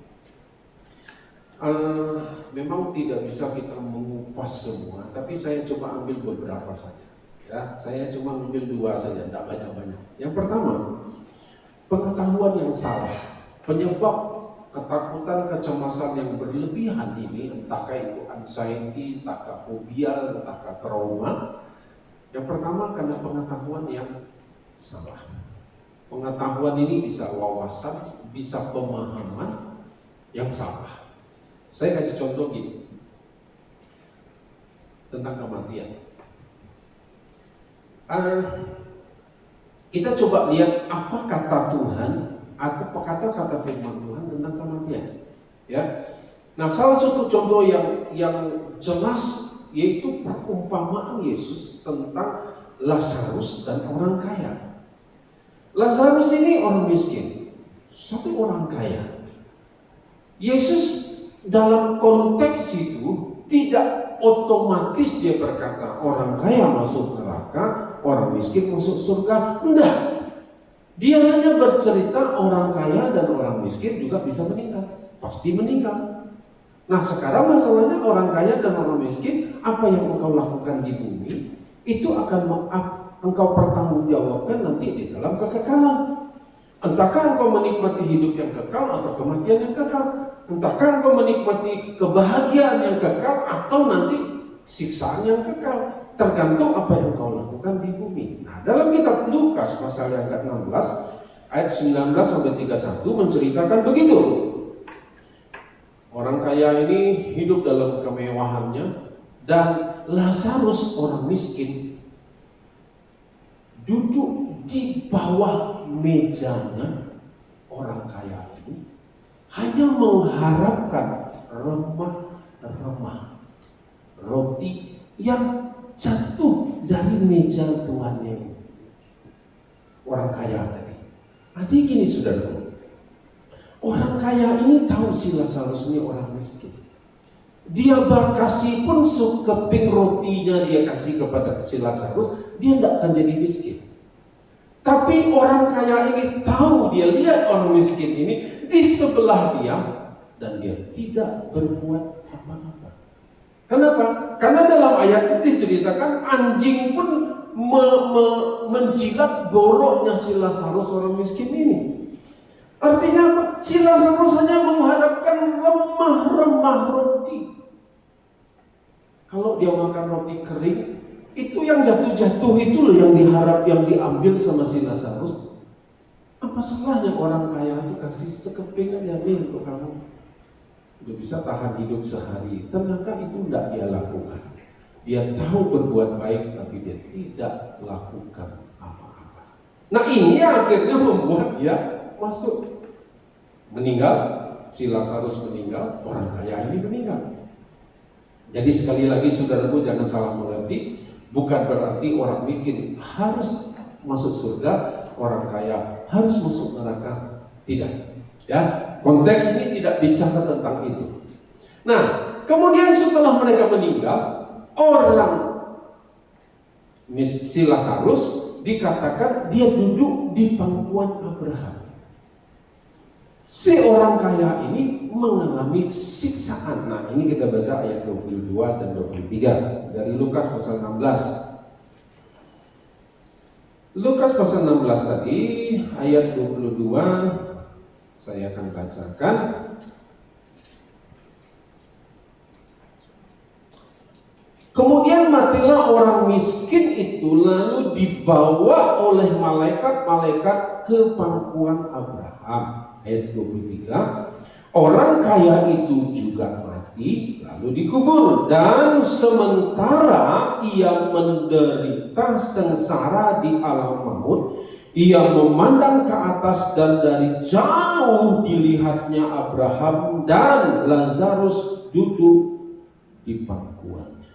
Memang tidak bisa kita mengupas semua, tapi saya coba ambil beberapa saja. Ya, saya cuma ambil 2 saja, tidak banyak-banyak. Yang pertama, pengetahuan yang salah. Penyebab ketakutan, kecemasan yang berlebihan ini, entahkah itu anxiety, entahkah fobia, entahkah trauma. Yang pertama karena pengetahuan yang salah. Pengetahuan ini bisa wawasan, bisa pemahaman yang salah. Saya kasih contoh gini, tentang kematian. Kita coba lihat apa kata Tuhan atau kata-kata firman Tuhan tentang kematian. Ya, nah salah satu contoh yang jelas yaitu perumpamaan Yesus tentang Lazarus dan orang kaya. Lazarus ini orang miskin, satu orang kaya. Yesus dalam konteks itu tidak otomatis dia berkata orang kaya masuk neraka, orang miskin masuk surga. Enggak. Dia hanya bercerita orang kaya dan orang miskin juga bisa meninggal, pasti meninggal. Nah, sekarang masalahnya orang kaya dan orang miskin, apa yang engkau lakukan di bumi itu akan engkau pertanggungjawabkan nanti di dalam kekekalan. Entahkah engkau menikmati hidup yang kekal atau kematian yang kekal. Entahkah engkau menikmati kebahagiaan yang kekal atau nanti siksaan yang kekal. Tergantung apa yang engkau lakukan di bumi. Nah, dalam kitab Lukas pasal yang ke-16 ayat 19 sampai 31 menceritakan begitu. Orang kaya ini hidup dalam kemewahannya dan Lazarus orang miskin duduk di bawah mejanya orang kaya ini, hanya mengharapkan remah-remah roti yang jatuh dari meja tuannya ini. Orang kaya tadi. Artinya gini saudaraku, orang kaya ini tahu si Lazarus ini orang miskin. Dia kasih pun sekeping rotinya dia kasih kepada si Lazarus, dia tidak akan jadi miskin. Tapi orang kaya ini tahu, dia lihat orang miskin ini di sebelah dia dan dia tidak berbuat apa-apa. Kenapa? Karena dalam ayat itu diceritakan anjing pun menjilat boroknya si Lazarus orang miskin ini. Artinya apa? Si Lazarus hanya mengharapkan remah-remah roti. Kalau dia makan roti kering, itu yang jatuh-jatuh itu loh yang diharap, yang diambil sama si Lazarus. Apa salahnya orang kaya itu kasih sekeping aja nih untuk kamu, udah bisa tahan hidup sehari. Ternyata itu tidak dia lakukan. Dia tahu berbuat baik, tapi dia tidak lakukan apa-apa. Nah ini yang akhirnya membuat dia masuk. Meninggal, si Lazarus meninggal, orang kaya ini meninggal. Jadi sekali lagi saudaraku, jangan salah mengerti. Bukan berarti orang miskin harus masuk surga, orang kaya harus masuk neraka. Tidak. Ya, konteks ini tidak bicara tentang itu. Nah, kemudian setelah mereka meninggal, orang si Lazarus dikatakan dia duduk di pangkuan Abraham. Si orang kaya ini mengalami siksaan. Nah, ini kita baca ayat 22 dan 23 dari Lukas pasal 16. Lukas pasal 16 tadi ayat 22 saya akan bacakan. Kemudian matilah orang miskin itu, lalu dibawa oleh malaikat-malaikat ke pangkuan Abraham. Ayat 23, orang kaya itu juga mati lalu dikubur, dan sementara ia menderita sengsara di alam maut, ia memandang ke atas dan dari jauh dilihatnya Abraham dan Lazarus duduk di pangkuannya.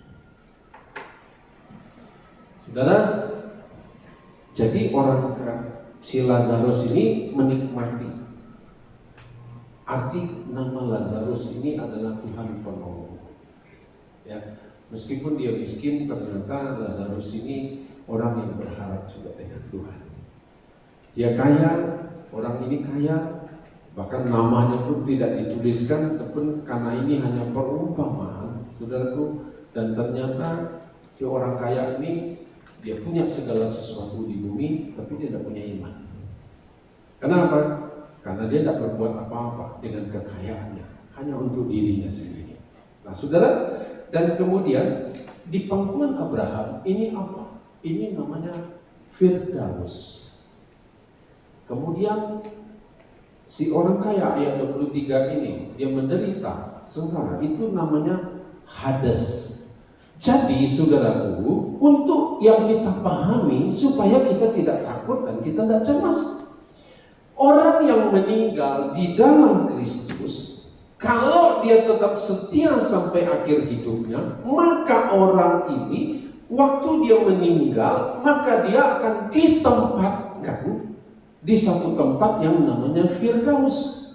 Saudara, jadi orang si Lazarus ini menikmati. Arti nama Lazarus ini adalah Tuhan penolong. Ya, meskipun dia miskin, ternyata Lazarus ini orang yang berharap juga dengan Tuhan. Dia kaya, orang ini kaya, bahkan namanya pun tidak dituliskan, tapi karena ini hanya perumpamaan, saudaraku. Dan ternyata si orang kaya ini dia punya segala sesuatu di bumi, tapi dia tidak punya iman. Kenapa? Karena dia tidak berbuat apa-apa dengan kekayaannya, hanya untuk dirinya sendiri. Nah saudara, dan kemudian di pangkuan Abraham ini apa? Ini namanya Firdaus. Kemudian si orang kaya ayat 23 ini, dia menderita sengsara, itu namanya Hades. Jadi saudaraku, untuk yang kita pahami supaya kita tidak takut dan kita tidak cemas. Orang yang meninggal di dalam Kristus, kalau dia tetap setia sampai akhir hidupnya, maka orang ini waktu dia meninggal, maka dia akan ditempatkan di satu tempat yang namanya Firdaus.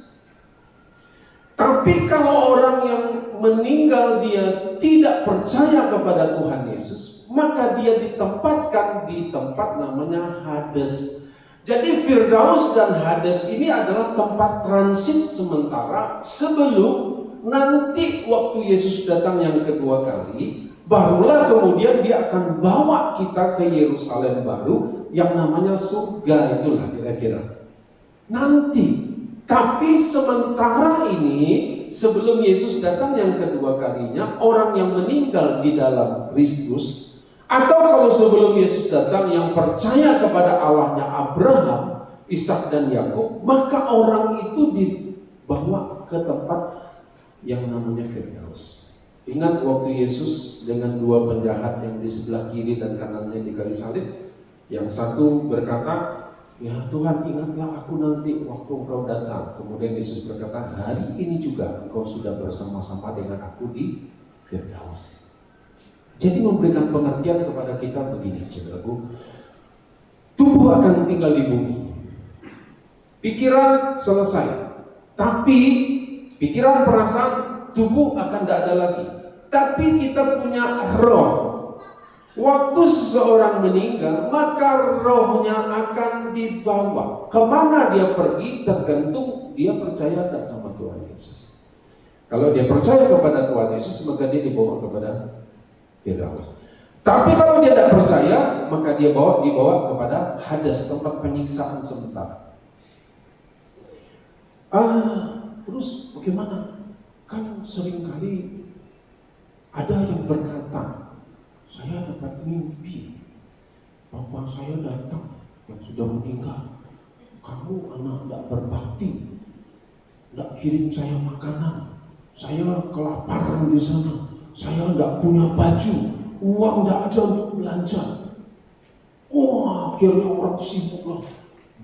Tapi kalau orang yang meninggal dia tidak percaya kepada Tuhan Yesus, maka dia ditempatkan di tempat namanya Hades. Jadi Firdaus dan Hades ini adalah tempat transit sementara sebelum nanti waktu Yesus datang yang kedua kali, barulah kemudian dia akan bawa kita ke Yerusalem baru yang namanya surga, itulah kira-kira. Nanti, tapi sementara ini sebelum Yesus datang yang kedua kalinya, orang yang meninggal di dalam Kristus, atau kalau sebelum Yesus datang yang percaya kepada Allahnya Abraham, Ishak dan Yakub, maka orang itu dibawa ke tempat yang namanya Firdaus. Ingat waktu Yesus dengan dua penjahat yang di sebelah kiri dan kanannya di kayu salib, yang satu berkata, ya Tuhan, ingatlah aku nanti waktu engkau datang. Kemudian Yesus berkata, hari ini juga engkau sudah bersama-sama dengan aku di Firdaus. Jadi memberikan pengertian kepada kita begini, saudaraku, tubuh akan tinggal di bumi, pikiran selesai, tapi pikiran, perasaan, tubuh akan tidak ada lagi. Tapi kita punya roh. Waktu seseorang meninggal, maka rohnya akan dibawa. Kemana dia pergi tergantung dia percaya tidak sama Tuhan Yesus. Kalau dia percaya kepada Tuhan Yesus, maka dia dibawa kepada Firdaus. Tapi kalau dia tidak percaya, maka dia dibawa kepada Hades, tempat penyiksaan sementara. Terus bagaimana? Kan seringkali ada yang berkata, saya dapat mimpi, bapak saya datang yang sudah meninggal. Kamu anak tidak berbakti, tidak kirim saya makanan, saya kelaparan di sana, saya tidak punya baju, uang tidak ada untuk belanja. Wah, akhirnya orang sibuklah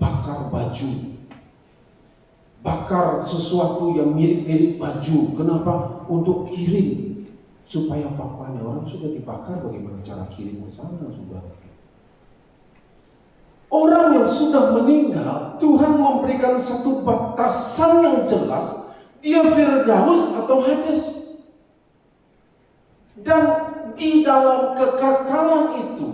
bakar baju, bakar sesuatu yang mirip-mirip baju. Kenapa? Untuk kirim supaya papanya. Orang sudah dibakar, bagaimana cara kirim ke sana, saudara? Orang yang sudah meninggal, Tuhan memberikan satu batasan yang jelas, dia Firdaus atau Hades. Dan di dalam kekekalan itu,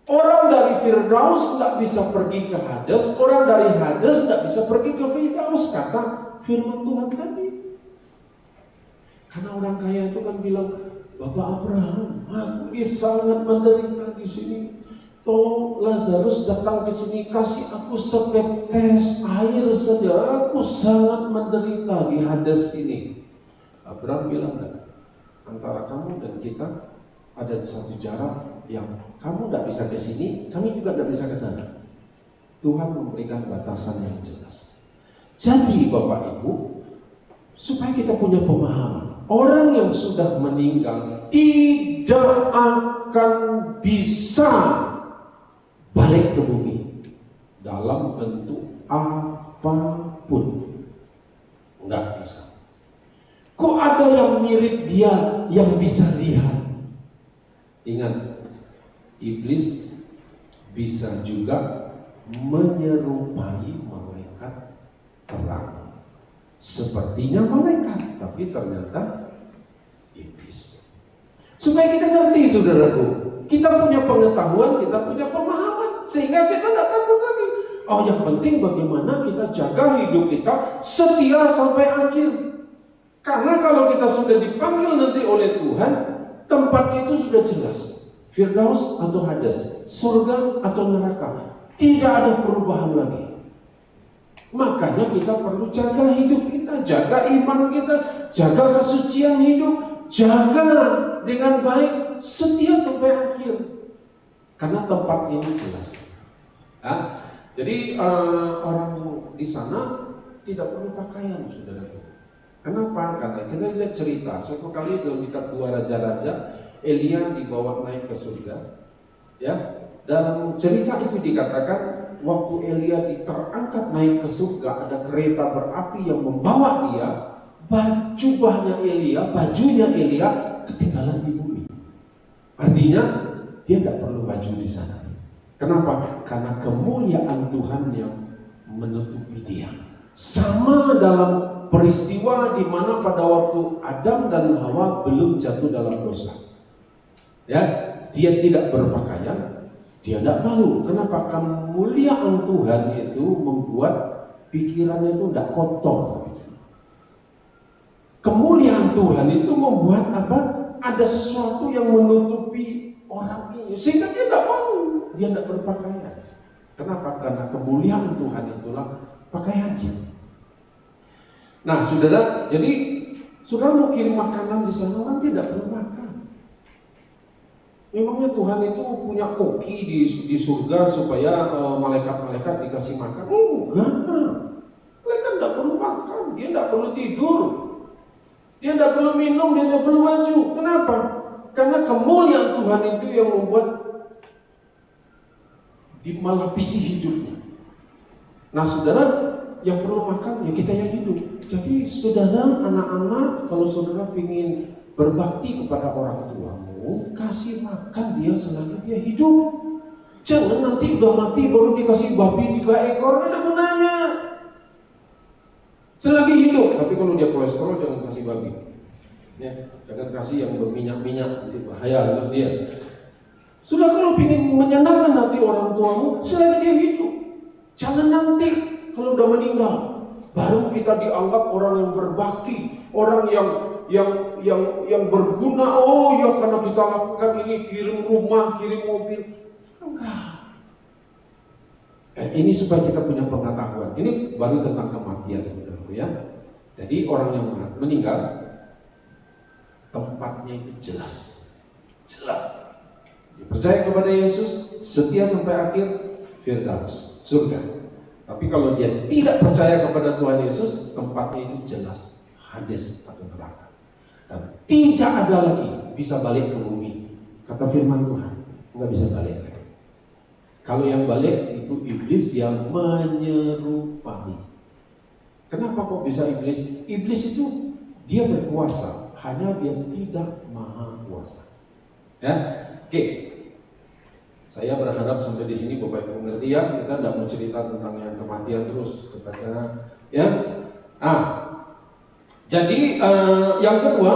orang dari Firdaus tidak bisa pergi ke Hades, orang dari Hades tidak bisa pergi ke Firdaus, kata firman Tuhan tadi. Karena orang kaya itu kan bilang, Bapak Abraham, aku ini sangat menderita di sini. Tolong Lazarus datang ke sini, kasih aku setetes air saja. Aku sangat menderita di Hades ini. Abraham bilang, enggak, antara kamu dan kita ada satu jarak yang kamu tidak bisa ke sini, kami juga tidak bisa ke sana. Tuhan memberikan batasan yang jelas. Jadi Bapak Ibu, supaya kita punya pemahaman, orang yang sudah meninggal tidak akan bisa balik ke bumi dalam bentuk apapun, nggak bisa. Kok ada yang mirip dia yang bisa lihat? Ingat, iblis bisa juga menyerupai malaikat terang, sepertinya malaikat, tapi ternyata iblis. Supaya kita ngerti, saudaraku, kita punya pengetahuan, kita punya pemahaman, sehingga kita tidak takut lagi. Oh, yang penting bagaimana kita jaga hidup kita setia sampai akhir. Karena kalau kita sudah dipanggil nanti oleh Tuhan, tempatnya itu sudah jelas. Firdaus atau Hades, surga atau neraka, tidak ada perubahan lagi. Makanya kita perlu jaga hidup kita, jaga iman kita, jaga kesucian hidup, jaga dengan baik, setia sampai akhir. Karena tempat ini jelas. Jadi orang di sana tidak perlu pakaian, saudara. Kenapa? Karena kita lihat cerita suatu kali dalam kitab 2 Raja-Raja, Elia dibawa naik ke surga. Ya, dalam cerita itu dikatakan waktu Elia terangkat naik ke surga, ada kereta berapi yang membawa dia. Bajunya Elia ketinggalan di bumi. Artinya dia tidak perlu baju di sana. Kenapa? Karena kemuliaan Tuhan yang menutupi dia. Sama dalam peristiwa di mana pada waktu Adam dan Hawa belum jatuh dalam dosa. Ya, dia tidak berpakaian, dia tidak malu. Kenapa? Kemuliaan Tuhan itu membuat pikirannya itu tidak kotor. Kemuliaan Tuhan itu membuat apa? Ada sesuatu yang menutupi orang ini, sehingga dia tidak malu, dia tidak berpakaian. Kenapa? Karena kemuliaan Tuhan itulah pakaiannya. Nah, saudara, jadi saudara mau kirim makanan di sana, orang tidak perlu makan. Memangnya Tuhan itu punya koki di surga supaya malaikat-malaikat dikasih makan? Enggak. Malaikat tidak perlu makan, dia tidak perlu tidur, dia tidak perlu minum, dia tidak perlu baju. Kenapa? Karena kemuliaan Tuhan itu yang membuat melapisi hidupnya. Nah, saudara, yang perlu makan ya kita yang hidup. Jadi saudara, anak-anak, kalau saudara ingin berbakti kepada orang tuamu, kasih makan dia selagi dia hidup. Jangan nanti udah mati baru dikasih babi 3 ekor, ada gunanya. Selagi hidup. Tapi kalau dia kolesterol jangan kasih babi. Ya, jangan kasih yang berminyak-minyak, nanti bahaya untuk dia. Sudah, kalau ingin menyenangkan hati orang tuamu selagi dia hidup. Jangan nanti kalau udah meninggal baru kita dianggap orang yang berbakti, orang yang yang berguna. Oh ya, karena kita lakukan ini, kirim rumah, kirim mobil. Enggak. Ini supaya kita punya pengetahuan. Ini baru tentang kematian, saudaraku ya. Jadi orang yang meninggal, tempatnya itu jelas. Dia percaya kepada Yesus, setia sampai akhir, Firdaus, surga. Tapi kalau dia tidak percaya kepada Tuhan Yesus, tempatnya itu jelas, Hades atau neraka. Dan tidak ada lagi bisa balik ke bumi. Kata firman Tuhan, nggak bisa balik lagi. Kalau yang balik itu iblis yang menyerupai. Kenapa kok bisa iblis? Iblis itu dia berkuasa, hanya dia tidak maha kuasa. Ya, oke. Saya berharap sampai di sini Bapak Ibu mengerti ya. Kita tidak mau cerita tentang yang kematian terus kepada ya. Jadi yang kedua,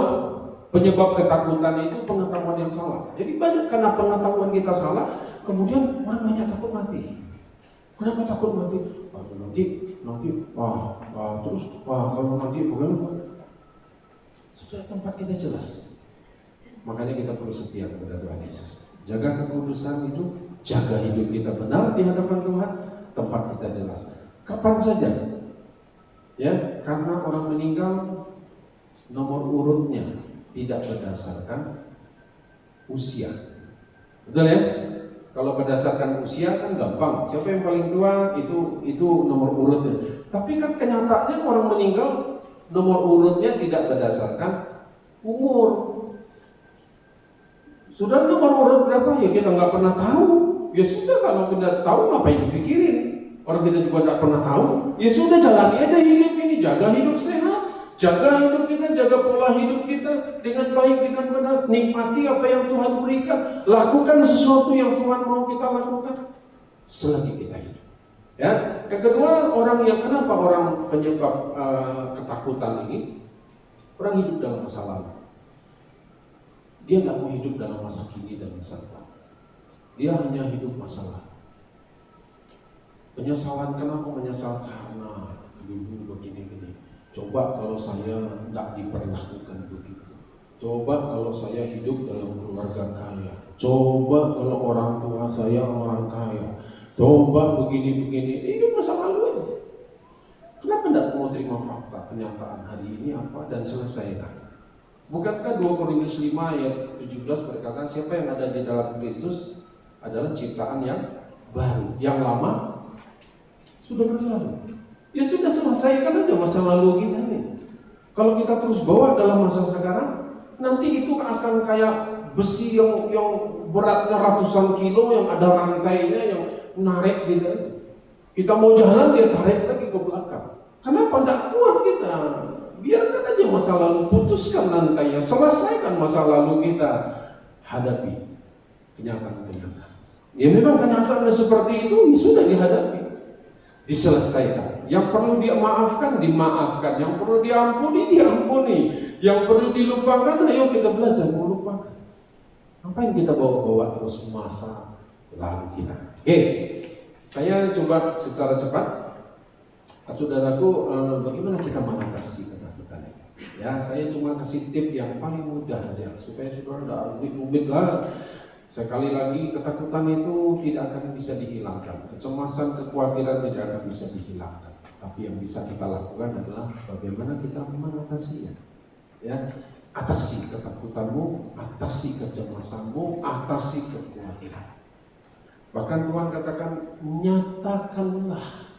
penyebab ketakutan itu pengetahuan yang salah. Jadi banyak karena pengetahuan kita salah, kemudian orang banyak takut mati. Kenapa takut mati? Kalau nanti bagaimana? Sudah tempat kita jelas. Makanya kita perlu setia kepada Tuhan Yesus. Jaga kekudusan itu, jaga hidup kita benar di hadapan Tuhan, tempat kita jelas. Kapan saja, ya, karena orang meninggal nomor urutnya tidak berdasarkan usia, betul ya? Kalau berdasarkan usia kan gampang, siapa yang paling tua itu nomor urutnya. Tapi kan kenyataannya orang meninggal nomor urutnya tidak berdasarkan umur. Sudah nomor urut berapa? Ya kita nggak pernah tahu. Ya sudah, kalau kita tahu ngapain dipikirin? Orang kita juga nggak pernah tahu. Ya sudah, jalani aja hidup ini, jaga hidup sehat, jaga hidup kita, jaga pola hidup kita dengan baik, dengan benar. Nikmati apa yang Tuhan berikan. Lakukan sesuatu yang Tuhan mau kita lakukan selagi kita hidup. Ya. Yang kedua, kenapa orang penyebab ketakutan ini? Orang hidup dalam masa lalu. Dia tidak mau hidup dalam masa kini dan masa depan. Dia hanya hidup masa lalu. Penyesalan, kenapa menyesal? Karena dulu begini-begini. Coba kalau saya tidak diperlakukan begitu. Coba kalau saya hidup dalam keluarga kaya. Coba kalau orang tua saya orang kaya. Coba begini-begini. Hidup masa lalu aja. Kenapa tidak mau terima fakta kenyataan hari ini apa dan selesaikan? Bukankah 2 Korintus 5 ayat 17 berkata, siapa yang ada di dalam Kristus adalah ciptaan yang baru, yang lama sudah berlalu. Ya sudah, selesaikan aja masa lalu kita ini. Kalau kita terus bawa dalam masa sekarang, nanti itu akan kayak besi yang beratnya ratusan kilo, yang ada rantainya, yang menarik gitu. Kita mau jalan, dia tarik lagi ke belakang. Kenapa? Tidak kuat kita. Biarkan aja masa lalu, putuskan rantainya, selesaikan masa lalu kita, hadapi kenyataan-kenyataan. Ya memang kenyataannya seperti itu, ya sudah dihadapi, diselesaikan. Yang perlu dimaafkan, dimaafkan. Yang perlu diampuni, diampuni. Yang perlu dilupakan, ayo kita belajar melupakan. Ngapain kita bawa-bawa terus masa lalu kita? Oke, saya coba secara cepat. Saudaraku, bagaimana kita mengatasi ketakutan ini? Ya, saya cuma kasih tip yang paling mudah aja supaya saudara tidak rumit-rumit lah. Sekali lagi, ketakutan itu tidak akan bisa dihilangkan. Kecemasan, kekhawatiran tidak akan bisa dihilangkan. Tapi yang bisa kita lakukan adalah bagaimana kita mengatasinya. Ya, atasi ketakutanmu, atasi kecemasanmu, atasi kekhawatiran. Bahkan Tuhan katakan, nyatakanlah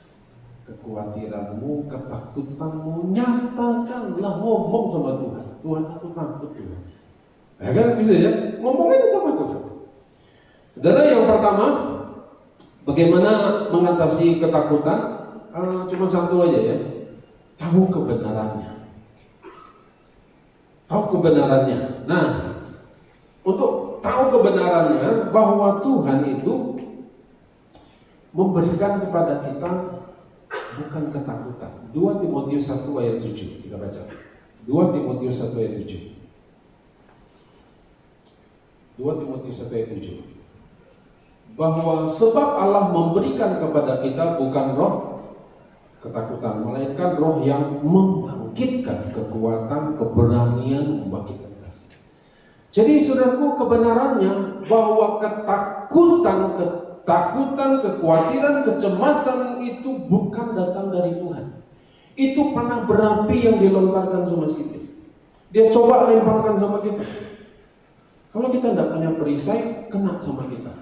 kekhawatiranmu, ketakutanmu, nyatakanlah, ngomong sama Tuhan. Tuhan, aku takut Tuhan. Ya kan bisa ya, ngomong aja sama Tuhan. Saudara, yang pertama, bagaimana mengatasi ketakutan? Cuma satu aja ya, tahu kebenarannya. Tahu kebenarannya. Nah, untuk tahu kebenarannya bahwa Tuhan itu memberikan kepada kita bukan ketakutan. 2 Timotius 1 ayat 7 kita baca. 2 Timotius 1 ayat 7. 2 Timotius 1 ayat 7. Bahwa sebab Allah memberikan kepada kita bukan roh ketakutan, melainkan roh yang membangun. membangkitkan kekuatan, keberanian, membangkitkan kasih. Jadi saudaraku, kebenarannya bahwa ketakutan, kekhawatiran, kecemasan itu bukan datang dari Tuhan. Itu panah berapi yang dilontarkan sama iblis. Dia coba lemparkan sama kita. Kalau kita tidak punya perisai, kena sama kita.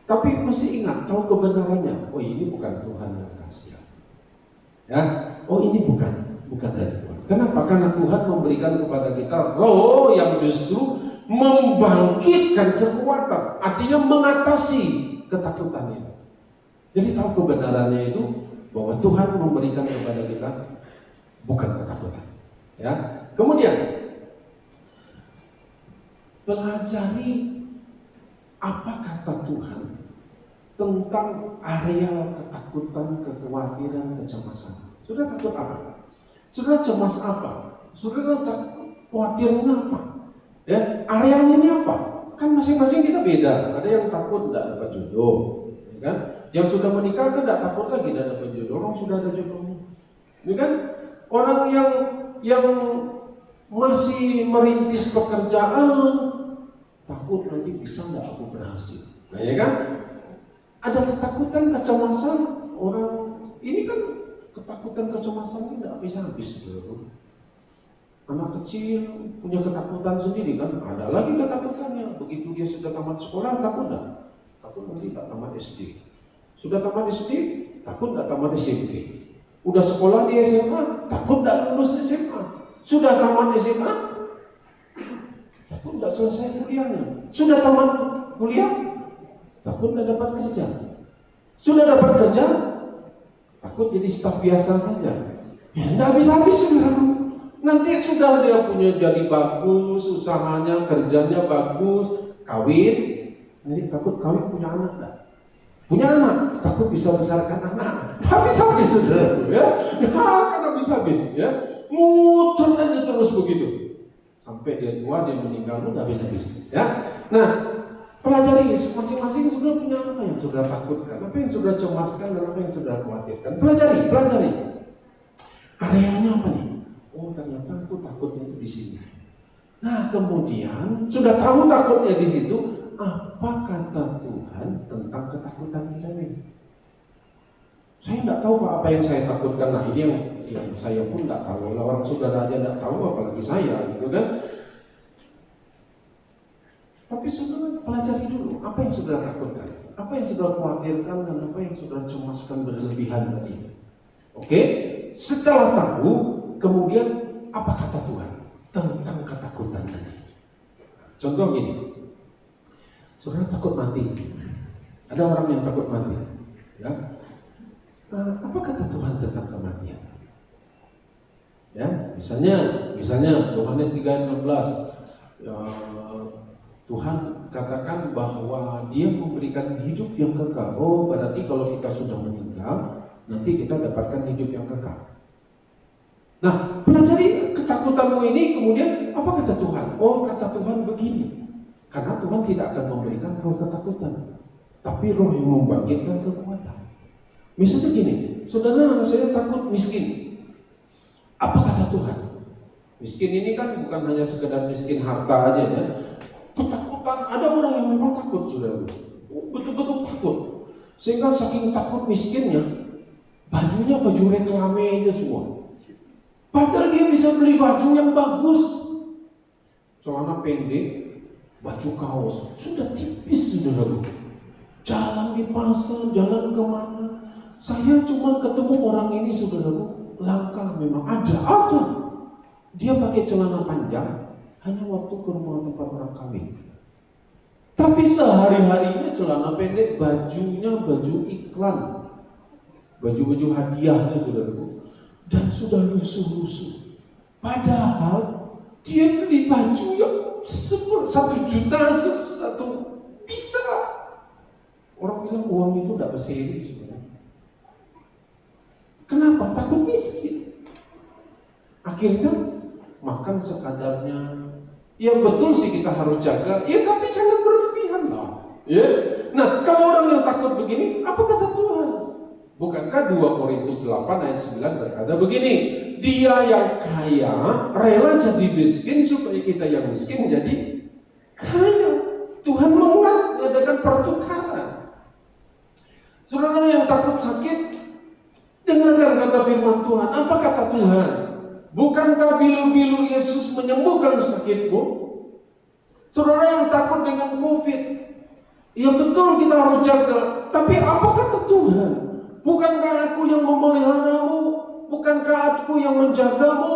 Tapi masih ingat, tahu kebenarannya. Oh, ini bukan Tuhan yang kasih. Ya, oh ini bukan dari Tuhan. Kenapa? Karena Tuhan memberikan kepada kita roh yang justru membangkitkan kekuatan, artinya mengatasi ketakutan itu. Jadi tahu kebenarannya itu bahwa Tuhan memberikan kepada kita bukan ketakutan. Ya. Kemudian pelajari apa kata Tuhan tentang area ketakutan, kekhawatiran, kecemasan. Saudara takut apa? Saudara cemas apa? Saudara khawatir apa? Ya, areanya ini apa? Kan masing-masing kita beda. Ada yang takut tidak dapat jodoh, ya kan? Yang sudah menikah kan tidak takut lagi tidak dapat jodoh. Orang sudah ada jodohnya, ya kan? Orang yang masih merintis pekerjaan takut nanti bisa nggak aku berhasil. Nah, ya kan? Ada ketakutan, kecemasan orang ini kan ketakutan, kecemasan ini tidak habis-habis. Anak kecil punya ketakutan sendiri kan, ada lagi ketakutannya. Begitu dia sudah tamat sekolah, takut enggak? Takut nanti tak tamat SD. Sudah tamat SD, takut enggak tamat SMP. Udah sekolah di SMA, takut enggak lulus SMA. Sudah tamat SMA, takut enggak selesai kuliahnya. Sudah tamat kuliah, takut enggak dapat kerja. Sudah dapat kerja, takut jadi staf biasa saja. Ya enggak habis-habis saudara. Nanti sudah dia punya jadi bagus, usahanya, kerjanya bagus, kawin, nanti takut kawin punya anak enggak? Punya anak, takut bisa besarkan anak. Habis-habis saudara, ya. Nah, kan habis-habis, ya. Muter aja terus begitu. Sampai dia tua, dia meninggal, udah habis-habis, ya. Nah, pelajari masing-masing sudah punya apa yang sudah takutkan, apa yang sudah cemaskan, dan apa yang sudah khawatirkan. Pelajari. Areanya apa nih? Oh, ternyata aku takutnya itu di sini. Nah, kemudian sudah tahu takutnya di situ, apa kata Tuhan tentang ketakutan kita ini? Saya tidak tahu Pak apa yang saya takutkan. Nah, ini yang saya pun tidak tahu. Orang saudara aja tidak tahu, apalagi saya, gitu kan? Tapi saudara pelajari dulu apa yang saudara takutkan, apa yang saudara khawatirkan, dan apa yang saudara cemaskan berlebihan tadi. Oke? Setelah tahu, kemudian apa kata Tuhan tentang ketakutan tadi? Contoh gini, saudara takut mati. Ada orang yang takut mati, ya. Apa kata Tuhan tentang kematian? Ya, misalnya Yohanes 3:16, Tuhan katakan bahwa Dia memberikan hidup yang kekal. Oh, berarti kalau kita sudah meninggal, nanti kita dapatkan hidup yang kekal. Nah, pelajari ketakutanmu ini, kemudian apa kata Tuhan? Oh, kata Tuhan begini. Karena Tuhan tidak akan memberikan roh ketakutan, tapi roh yang membangkitkan kekuatan. Misalnya gini, saudara, saya takut miskin. Apa kata Tuhan? Miskin ini kan bukan hanya sekedar miskin harta aja, ya. Ketakutan, ada orang yang memang takut, saudara. Betul-betul takut. Sehingga saking takut miskinnya, bajunya baju reklame aja semua. Padahal dia bisa beli baju yang bagus, celana pendek, baju kaos, sudah tipis saudara. Jalan di pasar, jalan kemana, saya cuma ketemu orang ini saudaraku, langka memang ada. Dia pakai celana panjang hanya waktu ke rumah tempat orang kawin. Tapi sehari-harinya celana pendek, bajunya baju iklan, baju-baju hadiahnya saudaraku. Dan sudah lusuh-lusuh. Padahal dia beli baju yang 1 juta satu bisa. Orang bilang uang itu tidak berseri sebenarnya. Kenapa? Takut miskin. Akhirnya makan sekadarnya. Ya betul sih kita harus jaga. Ya tapi jangan berlebihan lah. Ya. Nah, kalau orang yang takut begini, apa kata Tuhan? Bukankah 2 Korintus 8 ayat 9 berkata begini, dia yang kaya rela jadi miskin supaya kita yang miskin jadi kaya. Tuhan mengadakan pertukaran. Saudara yang takut sakit, dengarkan kata firman Tuhan. Apa kata Tuhan? Bukankah bilu-bilu Yesus menyembuhkan sakitmu? Saudara yang takut dengan COVID, ya betul kita harus jaga. Tapi apa kata Tuhan? Bukankah aku yang memeliharamu? Bukankah aku yang menjagamu?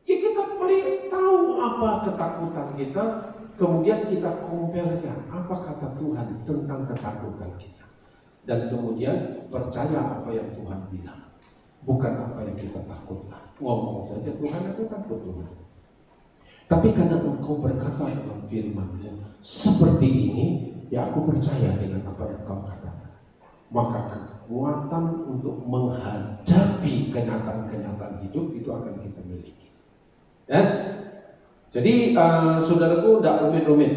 Ya kita perlu tahu apa ketakutan kita, kemudian kita comparekan apa kata Tuhan tentang ketakutan kita. Dan kemudian percaya apa yang Tuhan bilang, bukan apa yang kita takutkan. Ngomong saja, Tuhan aku takut Tuhan. Tapi karena engkau berkata dalam firman-Mu seperti ini, ya aku percaya dengan apa yang kau katakan. Maka kekuatan untuk menghadapi kenyataan-kenyataan hidup itu akan kita miliki. Ya? Jadi saudaraku tidak rumit-rumit.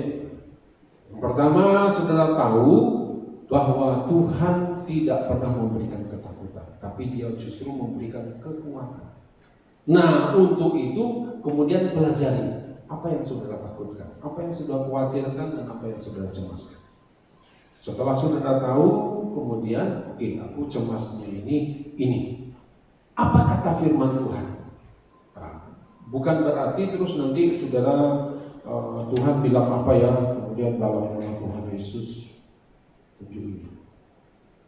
Yang pertama, saudara tahu bahwa Tuhan tidak pernah memberikan ketakutan, tapi Dia justru memberikan kekuatan. Nah, untuk itu kemudian pelajari apa yang saudara takutkan, apa yang saudara khawatirkan, dan apa yang saudara cemaskan. Setelah saudara tahu, kemudian oke, aku cemasnya ini. Apa kata firman Tuhan? Nah, bukan berarti terus nanti saudara Tuhan bilang apa ya, kemudian dalam nama Tuhan Yesus tunjuk ini.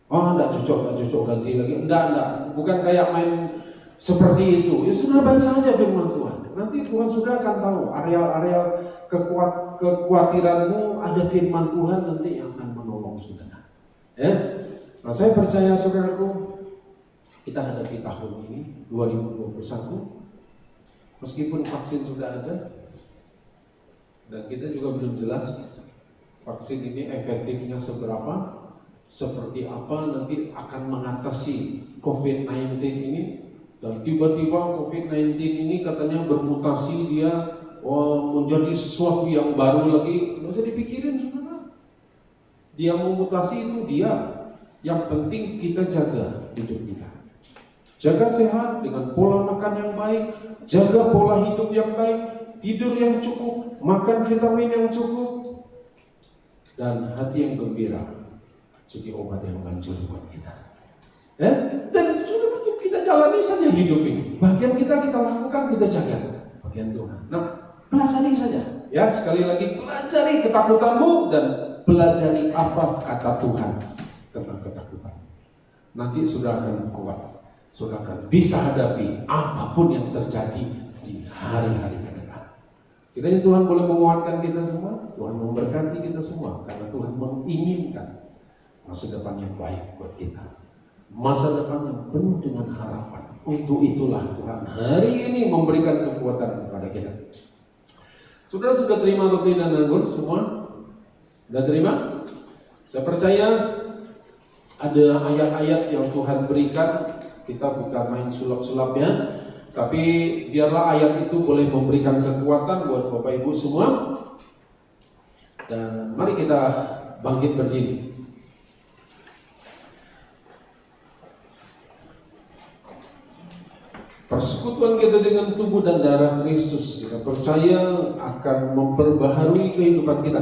Oh, enggak cocok ganti lagi. Enggak. Bukan kayak main seperti itu. Ya sudah baca aja firman Tuhan. Nanti Tuhan sudah akan tahu areal-areal kekhawatiranmu, ada firman Tuhan nanti yang akan menolong saudara. Ya. Nah, saya percaya saudaraku, kita hadapi tahun ini 2021. Meskipun vaksin sudah ada dan kita juga belum jelas vaksin ini efektifnya seberapa, seperti apa nanti akan mengatasi COVID-19 ini. Dan tiba-tiba COVID-19 ini katanya bermutasi, dia menjadi sesuatu yang baru lagi. Nggak usah dipikirin saudara. Dia mau mutasi itu dia. Yang penting kita jaga hidup kita. Jaga sehat dengan pola makan yang baik, jaga pola hidup yang baik, tidur yang cukup, makan vitamin yang cukup, dan hati yang gembira jadi obat yang manjur buat kita. Dan sudah betul, kita jalani saja hidup ini. Bagian kita lakukan, kita jaga bagian Tuhan. Nah, pelajari saja. Ya, sekali lagi pelajari ketakutanmu dan pelajari apa kata Tuhan tentang ketakutan. Nanti sudah akan kuat, sudah akan bisa hadapi apapun yang terjadi di hari-hari ke depan. Kiranya Tuhan boleh menguatkan kita semua, Tuhan memberkati kita semua, karena Tuhan menginginkan masa depan yang baik buat kita, masa depan yang penuh dengan harapan. Untuk itulah Tuhan hari ini memberikan kekuatan kepada kita. Saudara sudah terima roti dan anggur semua? Sudah terima? Saya percaya ada ayat-ayat yang Tuhan berikan. Kita bukan main sulap-sulapnya, tapi biarlah ayat itu boleh memberikan kekuatan buat Bapak Ibu semua. Dan mari kita bangkit berdiri. Persekutuan kita dengan tubuh dan darah Kristus, kita percaya akan memperbaharui kehidupan kita.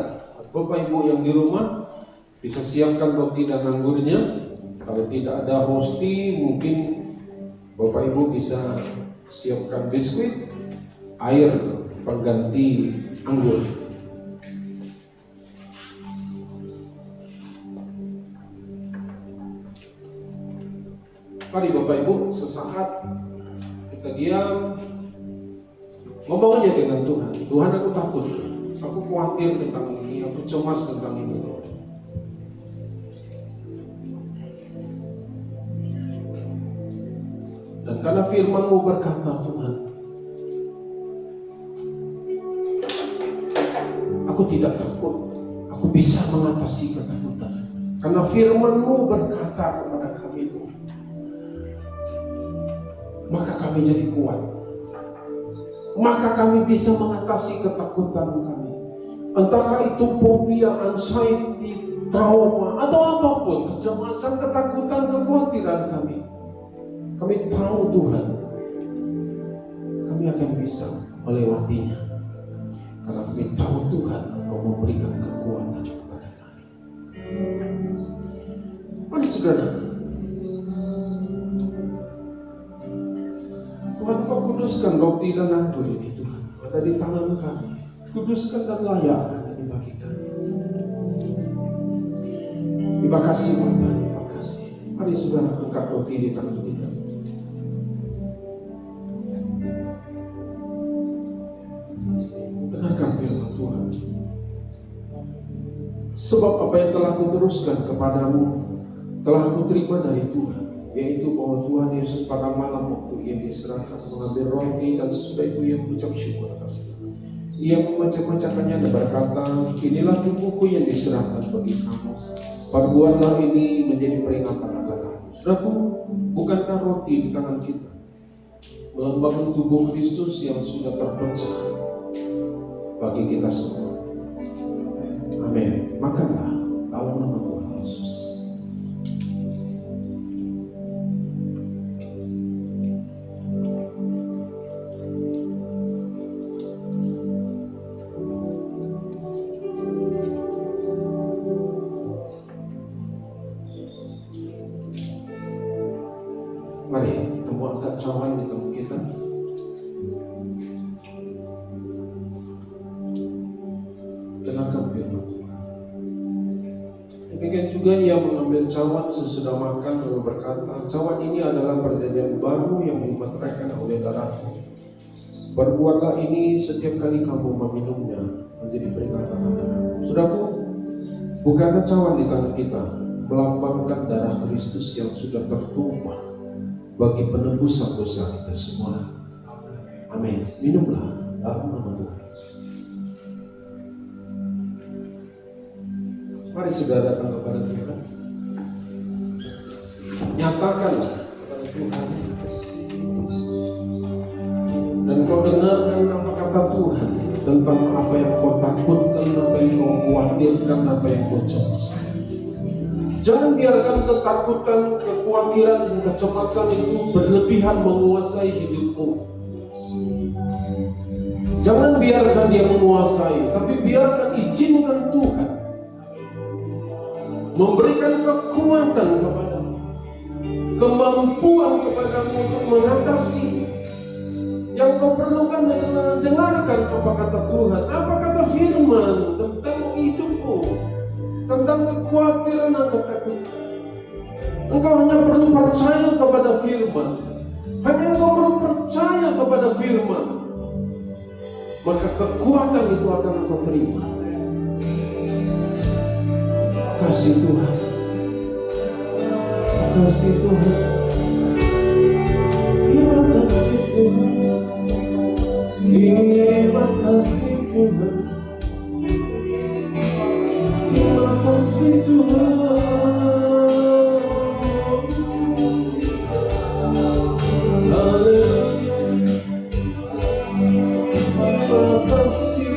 Bapak Ibu yang di rumah bisa siapkan roti dan anggurnya. Kalau tidak ada hosti, mungkin Bapak Ibu bisa siapkan biskuit, air pengganti anggur. Mari Bapak Ibu, sesaat kita diam, ngomong aja dengan Tuhan. Tuhan, aku takut, aku khawatir tentang ini, aku cemas tentang ini. Dan karena firman-Mu berkata, Tuhan, aku tidak takut, aku bisa mengatasi ketakutan. Karena firman-Mu berkata kepada kami, Tuhan, maka kami jadi kuat, maka kami bisa mengatasi ketakutan kami. Entahkah itu fobia, anxiety, trauma atau apapun, kecemasan, ketakutan, kekhawatiran kami tahu Tuhan, kami akan bisa melewatinya karena kami tahu Tuhan Engkau memberikan kekuatan kepada kami. Mari saudara, Tuhan Kau kuduskan roti dan anggur ini Tuhan, ada di tangan kami, kuduskan dan layakkan ini bagi kami. Terima kasih Bapa, terima kasih. Mari saudara angkat roti di tangan kita. Dengarkan firman Tuhan. Sebab apa yang telah kuteruskan kepadamu telah kuterima dari Tuhan, yaitu bahwa Tuhan Yesus pada malam waktu Ia diserahkan mengambil roti dan sesudah itu Ia mengucap syukur atas itu. Ia membaca-bacakannya dan berkata, inilah tubuhku yang diserahkan bagi kamu. Perbuatlah ini menjadi peringatan akan aku. Saudaraku, bukankah roti di tangan kita melambangkan tubuh Kristus yang sudah terpecah bagi kita semua? Amin. Makanlah dalam nama Tuhan Yesus. Mari kita mau angkat cawan di tangan kita. Dengarkan firman Tuhan. Demikian juga Ia mengambil cawan sesudah makan lalu berkata, cawan ini adalah perjanjian baru yang dimeteraikan oleh darahku. Perbuatlah ini setiap kali kamu meminumnya menjadi peringatan akan aku. Saudaraku, bukankah cawan di tangan kita melambangkan darah Kristus yang sudah tertumpah bagi penebusan dosa kita semua? Amin. Minumlah dalam nama Tuhan Yesus. Mari saudara datang kepada Tuhan. Nyatakanlah kepada Tuhan. Dan kau dengarkan apa kata Tuhan tentang apa yang kau takutkan, apa yang kau khawatirkan, apa yang kau cemaskan. Jangan biarkan ketakutan, kekhawatiran, dan kecemasan itu berlebihan menguasai hidupmu. Jangan biarkan dia menguasai, tapi biarkan, izinkan Tuhan memberikan kekuatan kepadamu, kemampuan kepadamu untuk mengatasi. Yang kau perlukan adalah dengarkan apa kata Tuhan, apa kata firman tentang hidupmu, tentang kekhawatiran dan ketakutan. Engkau hanya perlu percaya kepada firman. Hanya engkau perlu percaya kepada firman, maka kekuatan itu akan engkau terima. Kasih Tuhan, kasih Tuhan, terima kasih Tuhan, terima kasih Tuhan, terima kasih Tuhan. Haleluya, terima kasih.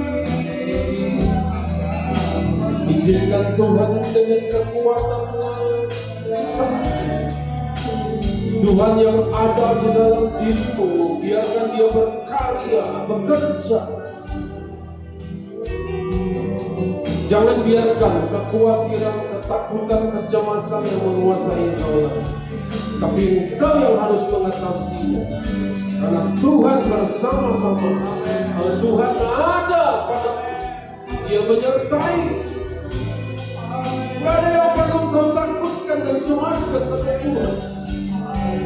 Izinkan Tuhan dengan kekuatan-Nya, Tuhan yang ada di dalam dirimu, biarkan Dia berkarya, bekerja. Jangan biarkan kekhawatiran, ketakutan, kecemasan yang menguasai engkau lagi. Tapi engkau yang harus mengatasinya. Karena Tuhan bersama-sama. Kalau Tuhan ada padamu, Dia menyertai. Tidak ada yang perlu kau takutkan dan cemaskan pada Tuhan.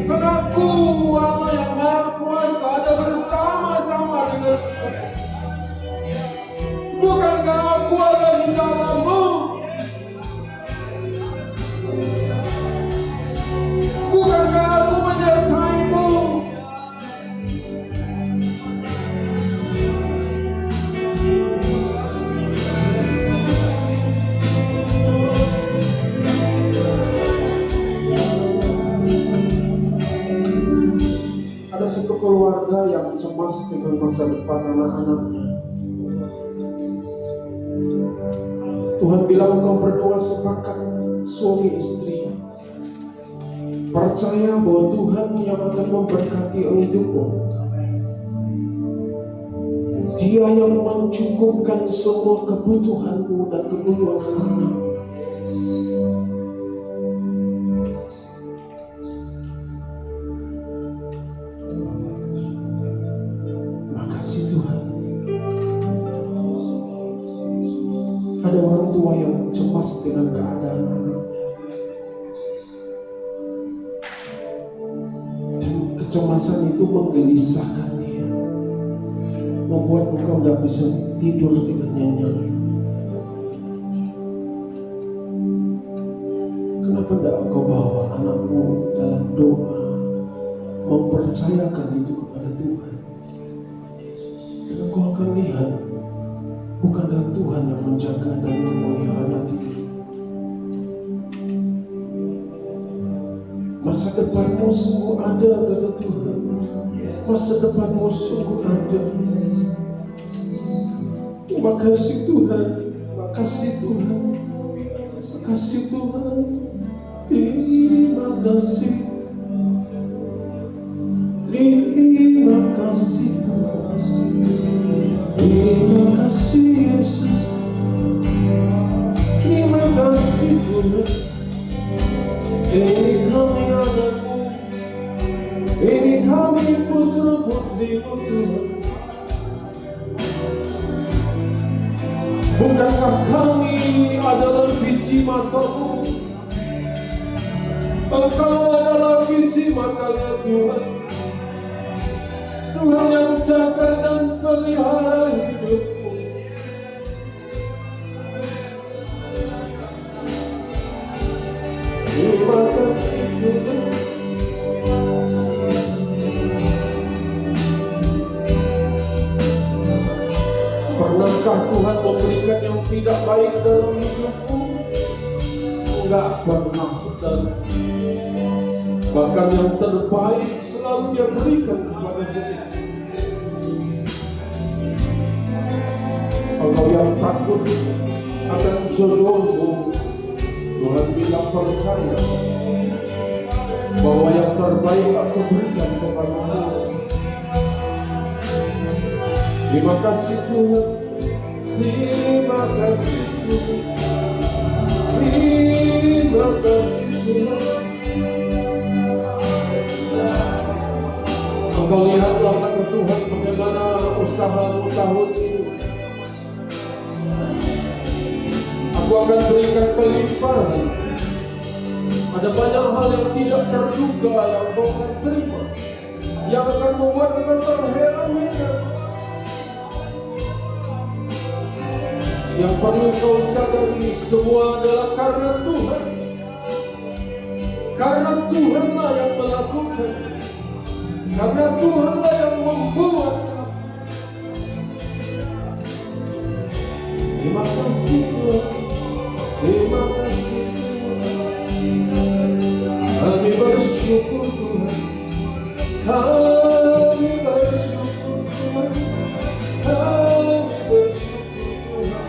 Karena Aku, Allah yang Maha Kuasa, ada bersama-sama dengan engkau. Bukankah Aku ada di dalammu? Bukankah Aku menyertaimu? Ada satu keluarga yang cemas dengan masa depan anak-anaknya. Tuhan bilang kau berdua sepakat suami istri. Percaya bahwa Tuhan yang akan memberkati hidupmu. Dia yang mencukupkan semua kebutuhanmu dan kebutuhan anak-anakmu. Makasih Tuhan. Ada orang tua yang cemas dengan keadaan anaknya. Dan kecemasan itu menggelisahkan dia, membuat engkau tidak bisa tidur dengan nyenyak. Kenapa tidak engkau bawa anakmu dalam doa, mempercayakan itu kepada Tuhan? Dan engkau akan lihat, bukanlah Tuhan yang menjaga dan memelihara dia. Masa depanmu sungguh ada, kata Tuhan. Masa depanmu sungguh ada. Terima kasih Tuhan. Terima kasih Tuhan. Terima kasih Tuhan. Terima kasih. Terima kasih Tuhan. Terima kasih Yesus. Terima kasih Tuhan. Ini kami anakmu, ini kami putra putrimu Tuhan. Bukankah kami adalah biji matamu? Engkau adalah biji matanya Tuhan. Tuhan yang jaga dan pelihara hidupmu. Terima kasih Tuhan. Pernahkah Tuhan memberikan yang tidak baik dalam hidupmu? Enggak pernah, saudara. Bahkan yang terbaik selalu Dia berikan kepada kita. Kalau yang takut akan jodohmu, Tuhan bilang percaya bahwa yang terbaik aku berikan kepadamu. Terima kasih Tuhan. Terima kasih Tuhan. Terima kasih Tuhan. Engkau lihatlah, kata Tuhan, bagaimana usahamu tahun ini. Aku akan berikan kelimpahan. Ada banyak hal yang tidak terduga yang kau akan terima, yang akan membuat kau terheran-heran. Yang perlu kau sadari, semua adalah karena Tuhan. Karena Tuhanlah yang melakukan. Karena Tuhanlah yang membuat. Terima kasih Tuhan. Terima kasih Tuhan. Kami bersyukur Tuhan. Kami bersyukur Tuhan. Kami bersyukur Tuhan.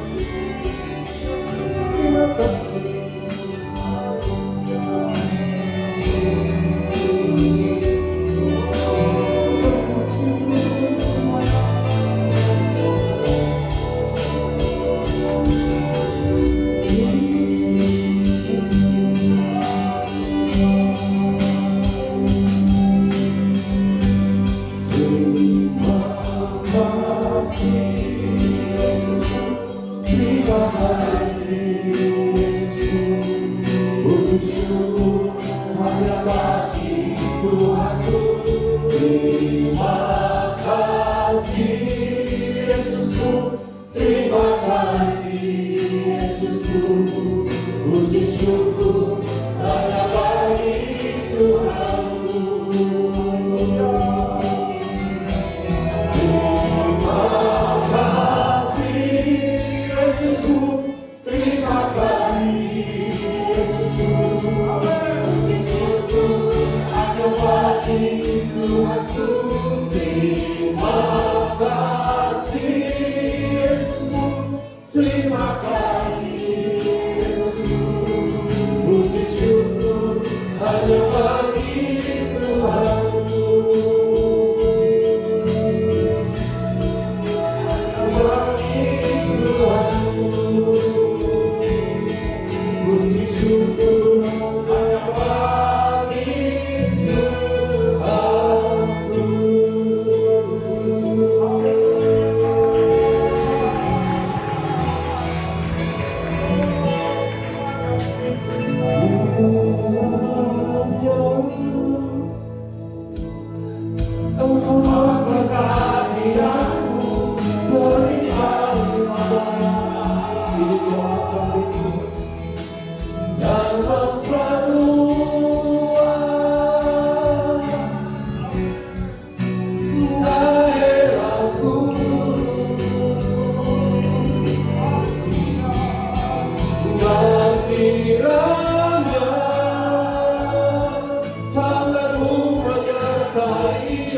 Terima kasih. Terima kasih.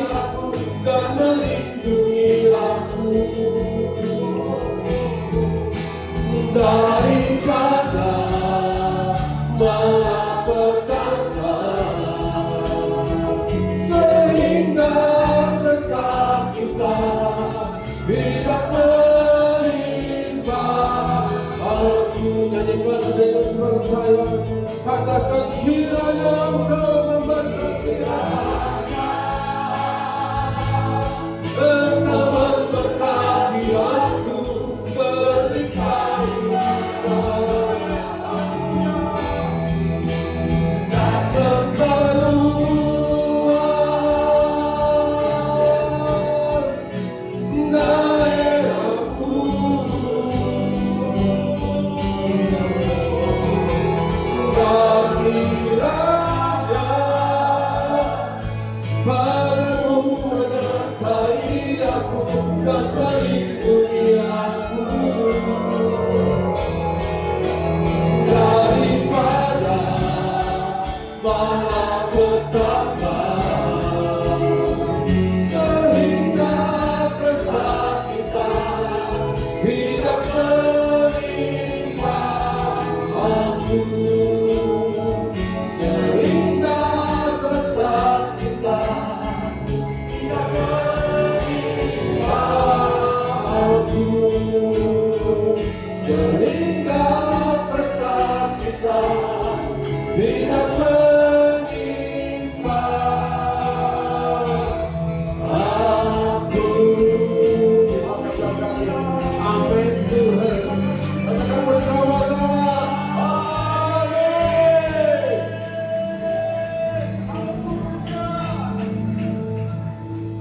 aku dan melindungi aku daripada malapetaka, sehingga kesakitan tidak menimpa aku. Nyanyikan dengan percaya, katakan kiranya Engkau memberkati aku, Engkau memberkati aku berlimpah-limpah.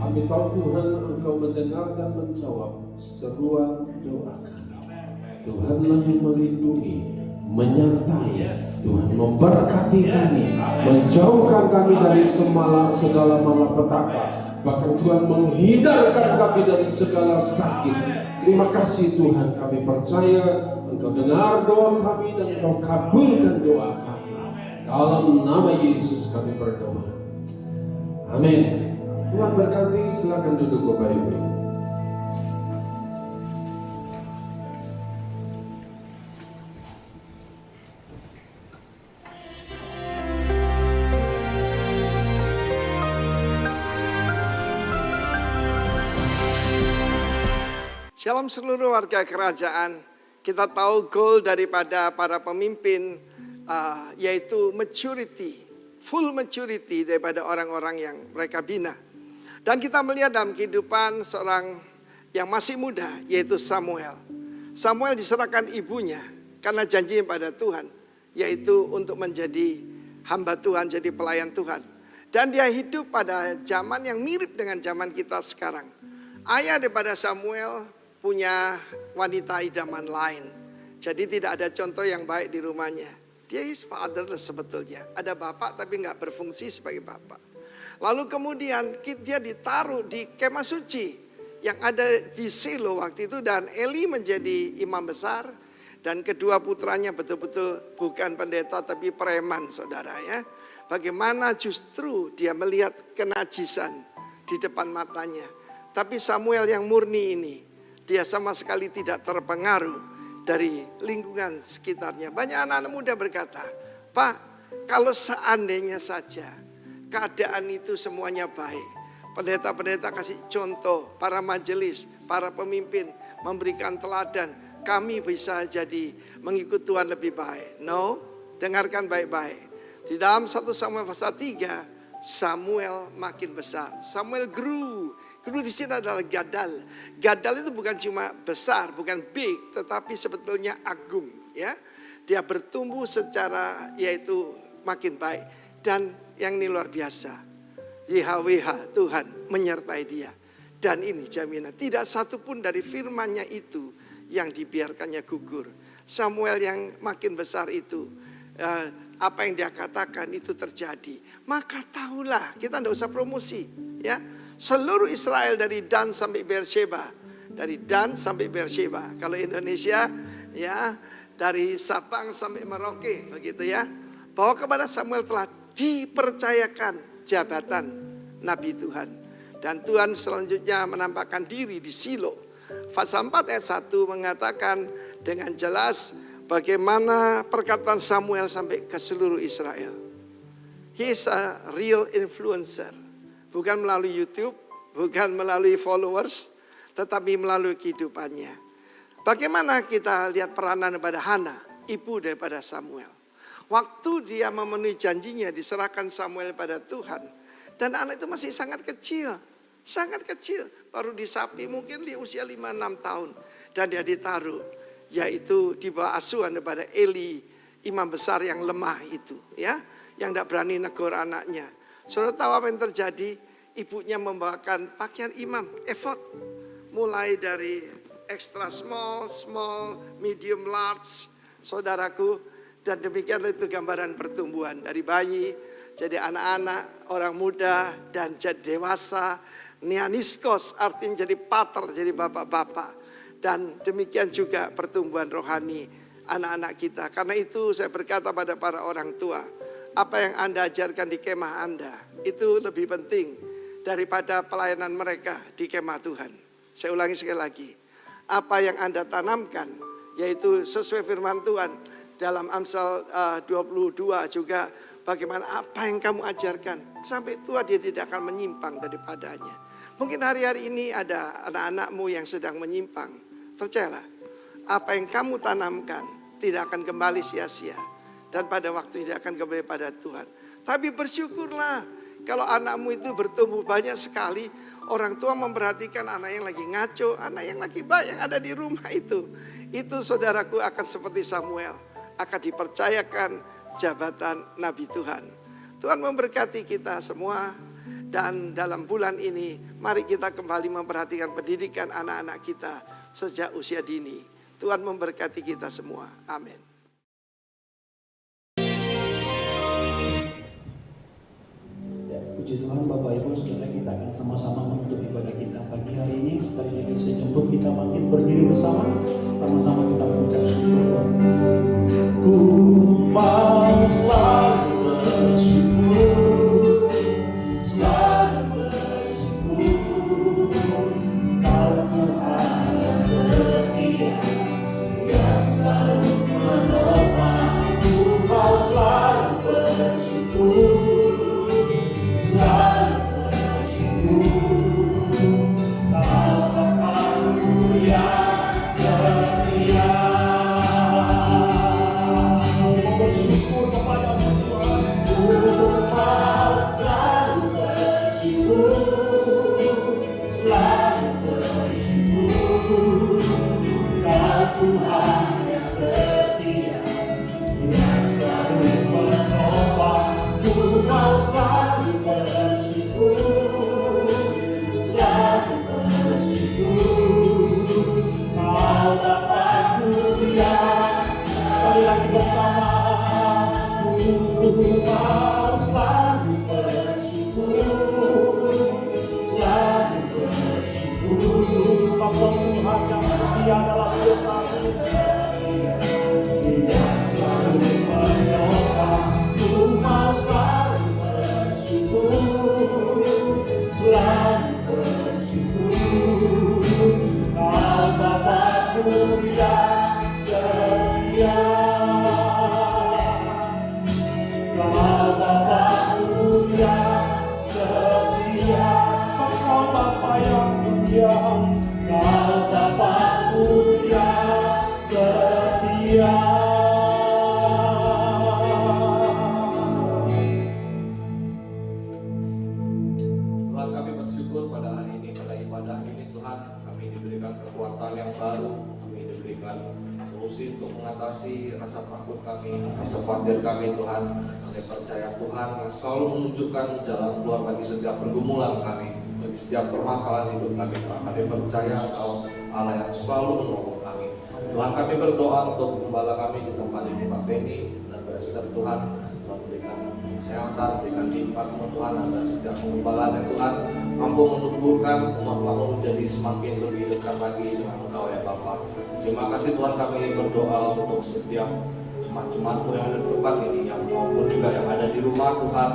Kami tahu Tuhan, Engkau mendengar dan menjawab seruan doa kami. Tuhanlah yang melindungi, menyertai, Tuhan memberkati kami, menjauhkan kami dari segala malapetaka, bahkan Tuhan menghindarkan kami dari segala sakit. Terima kasih Tuhan, kami percaya Engkau dengar doa kami dan Engkau kabulkan doa kami. Dalam nama Yesus kami berdoa. Amin. Tuhan berkati, silakan duduk Bapak Ibu. Shalom seluruh warga kerajaan. Kita tahu goal daripada para pemimpin yaitu maturity, full maturity daripada orang-orang yang mereka bina. Dan kita melihat dalam kehidupan seorang yang masih muda, yaitu Samuel. Samuel diserahkan ibunya karena janji pada Tuhan, yaitu untuk menjadi hamba Tuhan, jadi pelayan Tuhan. Dan dia hidup pada zaman yang mirip dengan zaman kita sekarang. Ayah daripada Samuel punya wanita idaman lain. Jadi tidak ada contoh yang baik di rumahnya. Dia is fatherless sebetulnya. Ada bapak tapi nggak berfungsi sebagai bapak. Lalu kemudian dia ditaruh di kemah suci yang ada di Silo waktu itu. Dan Eli menjadi imam besar. Dan kedua putranya betul-betul bukan pendeta tapi preman saudara ya. Bagaimana justru dia melihat kenajisan di depan matanya. Tapi Samuel yang murni ini, dia sama sekali tidak terpengaruh dari lingkungan sekitarnya. Banyak anak-anak muda berkata, Pak, kalau seandainya saja keadaan itu semuanya baik. Pendeta-pendeta kasih contoh, para majelis, para pemimpin memberikan teladan. Kami bisa jadi mengikut Tuhan lebih baik. No, dengarkan baik-baik. Di dalam 1 Samuel pasal 3, Samuel makin besar. Samuel grew. Grew di sini adalah gadal. Gadal itu bukan cuma besar, bukan big, tetapi sebetulnya agung. Ya, dia bertumbuh secara yaitu makin baik. Dan yang ini luar biasa, YHWH Tuhan menyertai dia. Dan ini jaminan, tidak satu pun dari firman-Nya itu yang dibiarkannya gugur. Samuel yang makin besar itu, apa yang dia katakan itu terjadi. Maka tahulah, kita tidak usah promosi. Ya, seluruh Israel dari Dan sampai Beersheba, dari Dan sampai Beersheba. Kalau Indonesia, ya dari Sabang sampai Merauke, begitu ya. Bahwa kepada Samuel telah dipercayakan jabatan Nabi Tuhan. Dan Tuhan selanjutnya menampakkan diri di Silo. Pasal 4 ayat 1 mengatakan dengan jelas bagaimana perkataan Samuel sampai ke seluruh Israel. He is a real influencer. Bukan melalui YouTube, bukan melalui followers, tetapi melalui kehidupannya. Bagaimana kita lihat peranan daripada Hana, ibu daripada Samuel. Waktu dia memenuhi janjinya, diserahkan Samuel pada Tuhan. Dan anak itu masih sangat kecil. Sangat kecil. Baru disapi mungkin di usia 5-6 tahun. Dan dia ditaruh. Yaitu di bawah asuhan daripada Eli, imam besar yang lemah itu. Ya, yang tidak berani negur anaknya. Saudara tahu apa yang terjadi? Ibunya membawakan pakaian imam, efod. Mulai dari extra small, small, medium, large. Saudaraku. Dan demikian itu gambaran pertumbuhan dari bayi, jadi anak-anak, orang muda, dan jadi dewasa. Neaniskos artinya jadi pater, jadi bapak-bapak. Dan demikian juga pertumbuhan rohani anak-anak kita. Karena itu saya berkata pada para orang tua, apa yang Anda ajarkan di kemah Anda, itu lebih penting daripada pelayanan mereka di kemah Tuhan. Saya ulangi sekali lagi, apa yang Anda tanamkan, yaitu sesuai firman Tuhan. Dalam Amsal 22 juga bagaimana apa yang kamu ajarkan. Sampai tua dia tidak akan menyimpang daripadanya. Mungkin hari-hari ini ada anak-anakmu yang sedang menyimpang. Percayalah, apa yang kamu tanamkan tidak akan kembali sia-sia. Dan pada waktu tidak akan kembali pada Tuhan. Tapi bersyukurlah kalau anakmu itu bertumbuh banyak sekali. Orang tua memperhatikan anak yang lagi ngaco, anak yang lagi baik yang ada di rumah itu. Itu saudaraku akan seperti Samuel. Akan dipercayakan jabatan Nabi Tuhan. Tuhan memberkati kita semua. Dan dalam bulan ini mari kita kembali memperhatikan pendidikan anak-anak kita sejak usia dini. Tuhan memberkati kita semua. Amin. Ya, puji Tuhan Bapak Ibu Saudara, kita akan sama-sama menutup ibadah kita pagi hari ini. Sekali lagi saya jemput kita makin berdiri bersama. Sama-sama kita mengucap syukur. Ku mau selalu bersyukur, selalu bersyukur. Kau Tuhan yang setia, yang selalu menopang. Ku mau selalu bersyukur, selalu bersyukur. Kau Bapa-Ku yang setia. Bersyukur kepadamu Tuhan. Ku mau selalu bersyukur, selalu bersyukur. Kau Tuhan yang setia, yang selalu menopang. Ku mau selalu bersyukur, selalu bersyukur. Kau Bapa-Ku yang sekali lagi bersama. Ku mau selalu bersyukur, selalu bersyukur. Sebab Tuhan yang setia dalam hidup kami, yang selalu menyokong. Ku mau selalu bersyukur, selalu bersyukur. Kau Bapa-Ku yang setia. Kau Bapa-Ku yang setia, sebab Kau Bapa yang setia. Kau Bapa-Ku yang setia. Tuhan, kami bersyukur pada hari ini, pada ibadah ini Tuhan, kami diberikan kekuatan yang baru, kami diberikan solusi untuk mengatasi rasa takut kami, rasa khawatir kami Tuhan. Kami percaya Tuhan yang selalu menunjukkan jalan keluar bagi setiap pergumulan kami, bagi setiap permasalahan hidup kami Tuhan. Kami percaya Engkau Allah yang selalu menolong kami. Tuhan, kami berdoa untuk gembala kami di tempat ini Pak Benny dan pada setiap Tuhan. Tuhan berikan kesehatan, berikan hikmat-Mu Tuhan agar setiap pengembalaan Tuhan mampu menumbuhkan umat-Mu menjadi semakin lebih dekat lagi dengan Engkau ya Bapa. Terima kasih Tuhan, kami berdoa untuk setiap jemaat-jemaatmu yang ada di tempat ini, yang maupun juga yang ada di rumah Tuhan.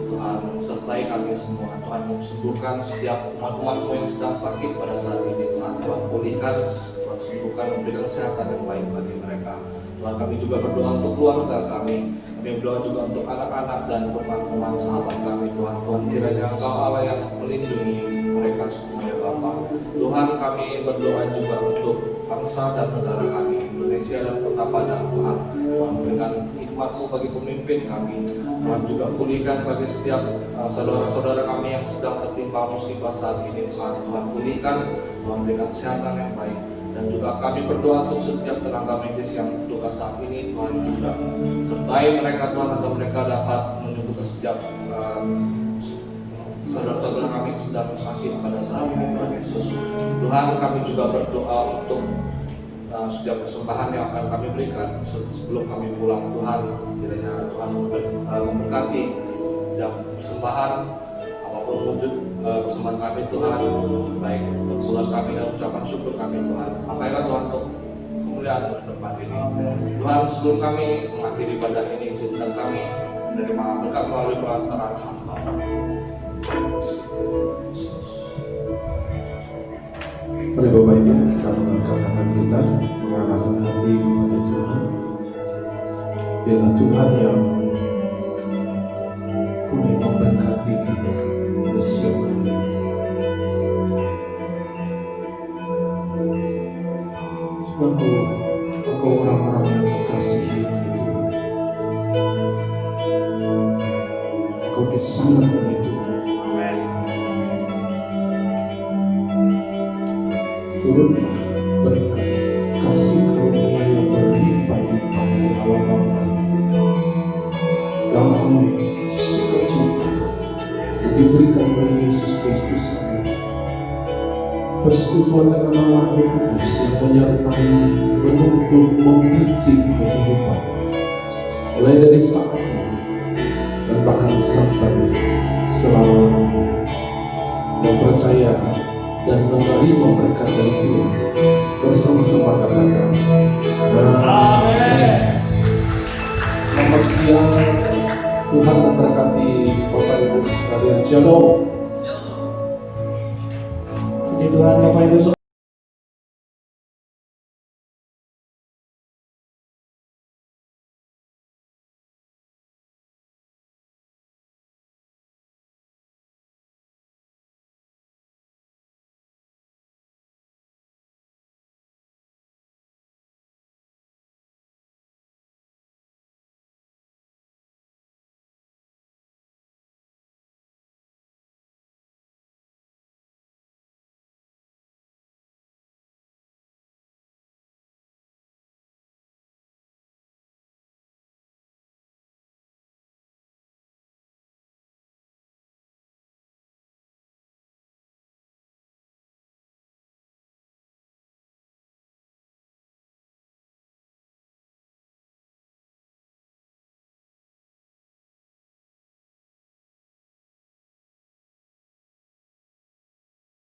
Tuhan sertai kami semua. Tuhan sembuhkan setiap umat-umatmu yang sedang sakit pada saat ini. Tuhan pulihkan, Tuhan sembuhkan, memberikan kesehatan yang baik bagi mereka. Tuhan, kami juga berdoa untuk keluarga kami. Kami berdoa juga untuk anak-anak dan teman-teman sahabat kami. Tuhan kiranya Engkau Allah yang melindungi mereka semua ya Bapa. Tuhan, kami berdoa juga untuk bangsa dan negara kami, Indonesia dan Kota Padang. Tuhan berikan hikmat-Mu bagi pemimpin kami. Tuhan juga pulihkan bagi setiap saudara-saudara kami yang sedang tertimpa musibah saat ini. Tuhan pulihkan, Tuhan berikan kesehatan yang baik. Dan juga kami berdoa untuk setiap tenaga medis yang bertugas saat ini. Tuhan juga sertai mereka Tuhan, agar mereka dapat menyembuhkan setiap saudara-saudara kami yang sedang sakit pada saat ini, Tuhan Yesus. Tuhan, kami juga berdoa untuk setiap persembahan yang akan kami berikan sebelum kami pulang. Tuhan, kiranya Tuhan memberkati setiap persembahan, apapun wujud persembahan kami Tuhan, baik perbulan kami dan ucapan syukur kami Tuhan. Pakailah Tuhan untuk kemuliaan di tempat ini. Tuhan, sebelum kami mengakhiri ibadah ini, izinkan kami menerima berkat melalui perantaraan Hamba. Mari Bapak Ibu, kita mengangkat tangan kita, mengarahkan hati kepada Tuhan. Biarlah Tuhan yang boleh memberkati kita pada siang hari ini. Sungguh, Engkau orang-orang yang dikasihi oleh Tuhan. Engkau disayang oleh Tuhan. Turunlah berkat kasih karunia yang berlimpah-limpah dari Allah Bapa, damai, sukacita yang diberikan oleh Yesus Kristus ini, persekutuan dengan Allah Roh Kudus yang menyertai, menuntun, membimbing kehidupan mulai dari saat ini dan bahkan sampai selama-lamanya. Yang percaya dan menerima berkat dari Tuhan bersama-sama katakan amin. Selamat siang, Tuhan memberkati Bapak Ibu sekalian. Shalom. Puji Tuhan Bapak Ibu.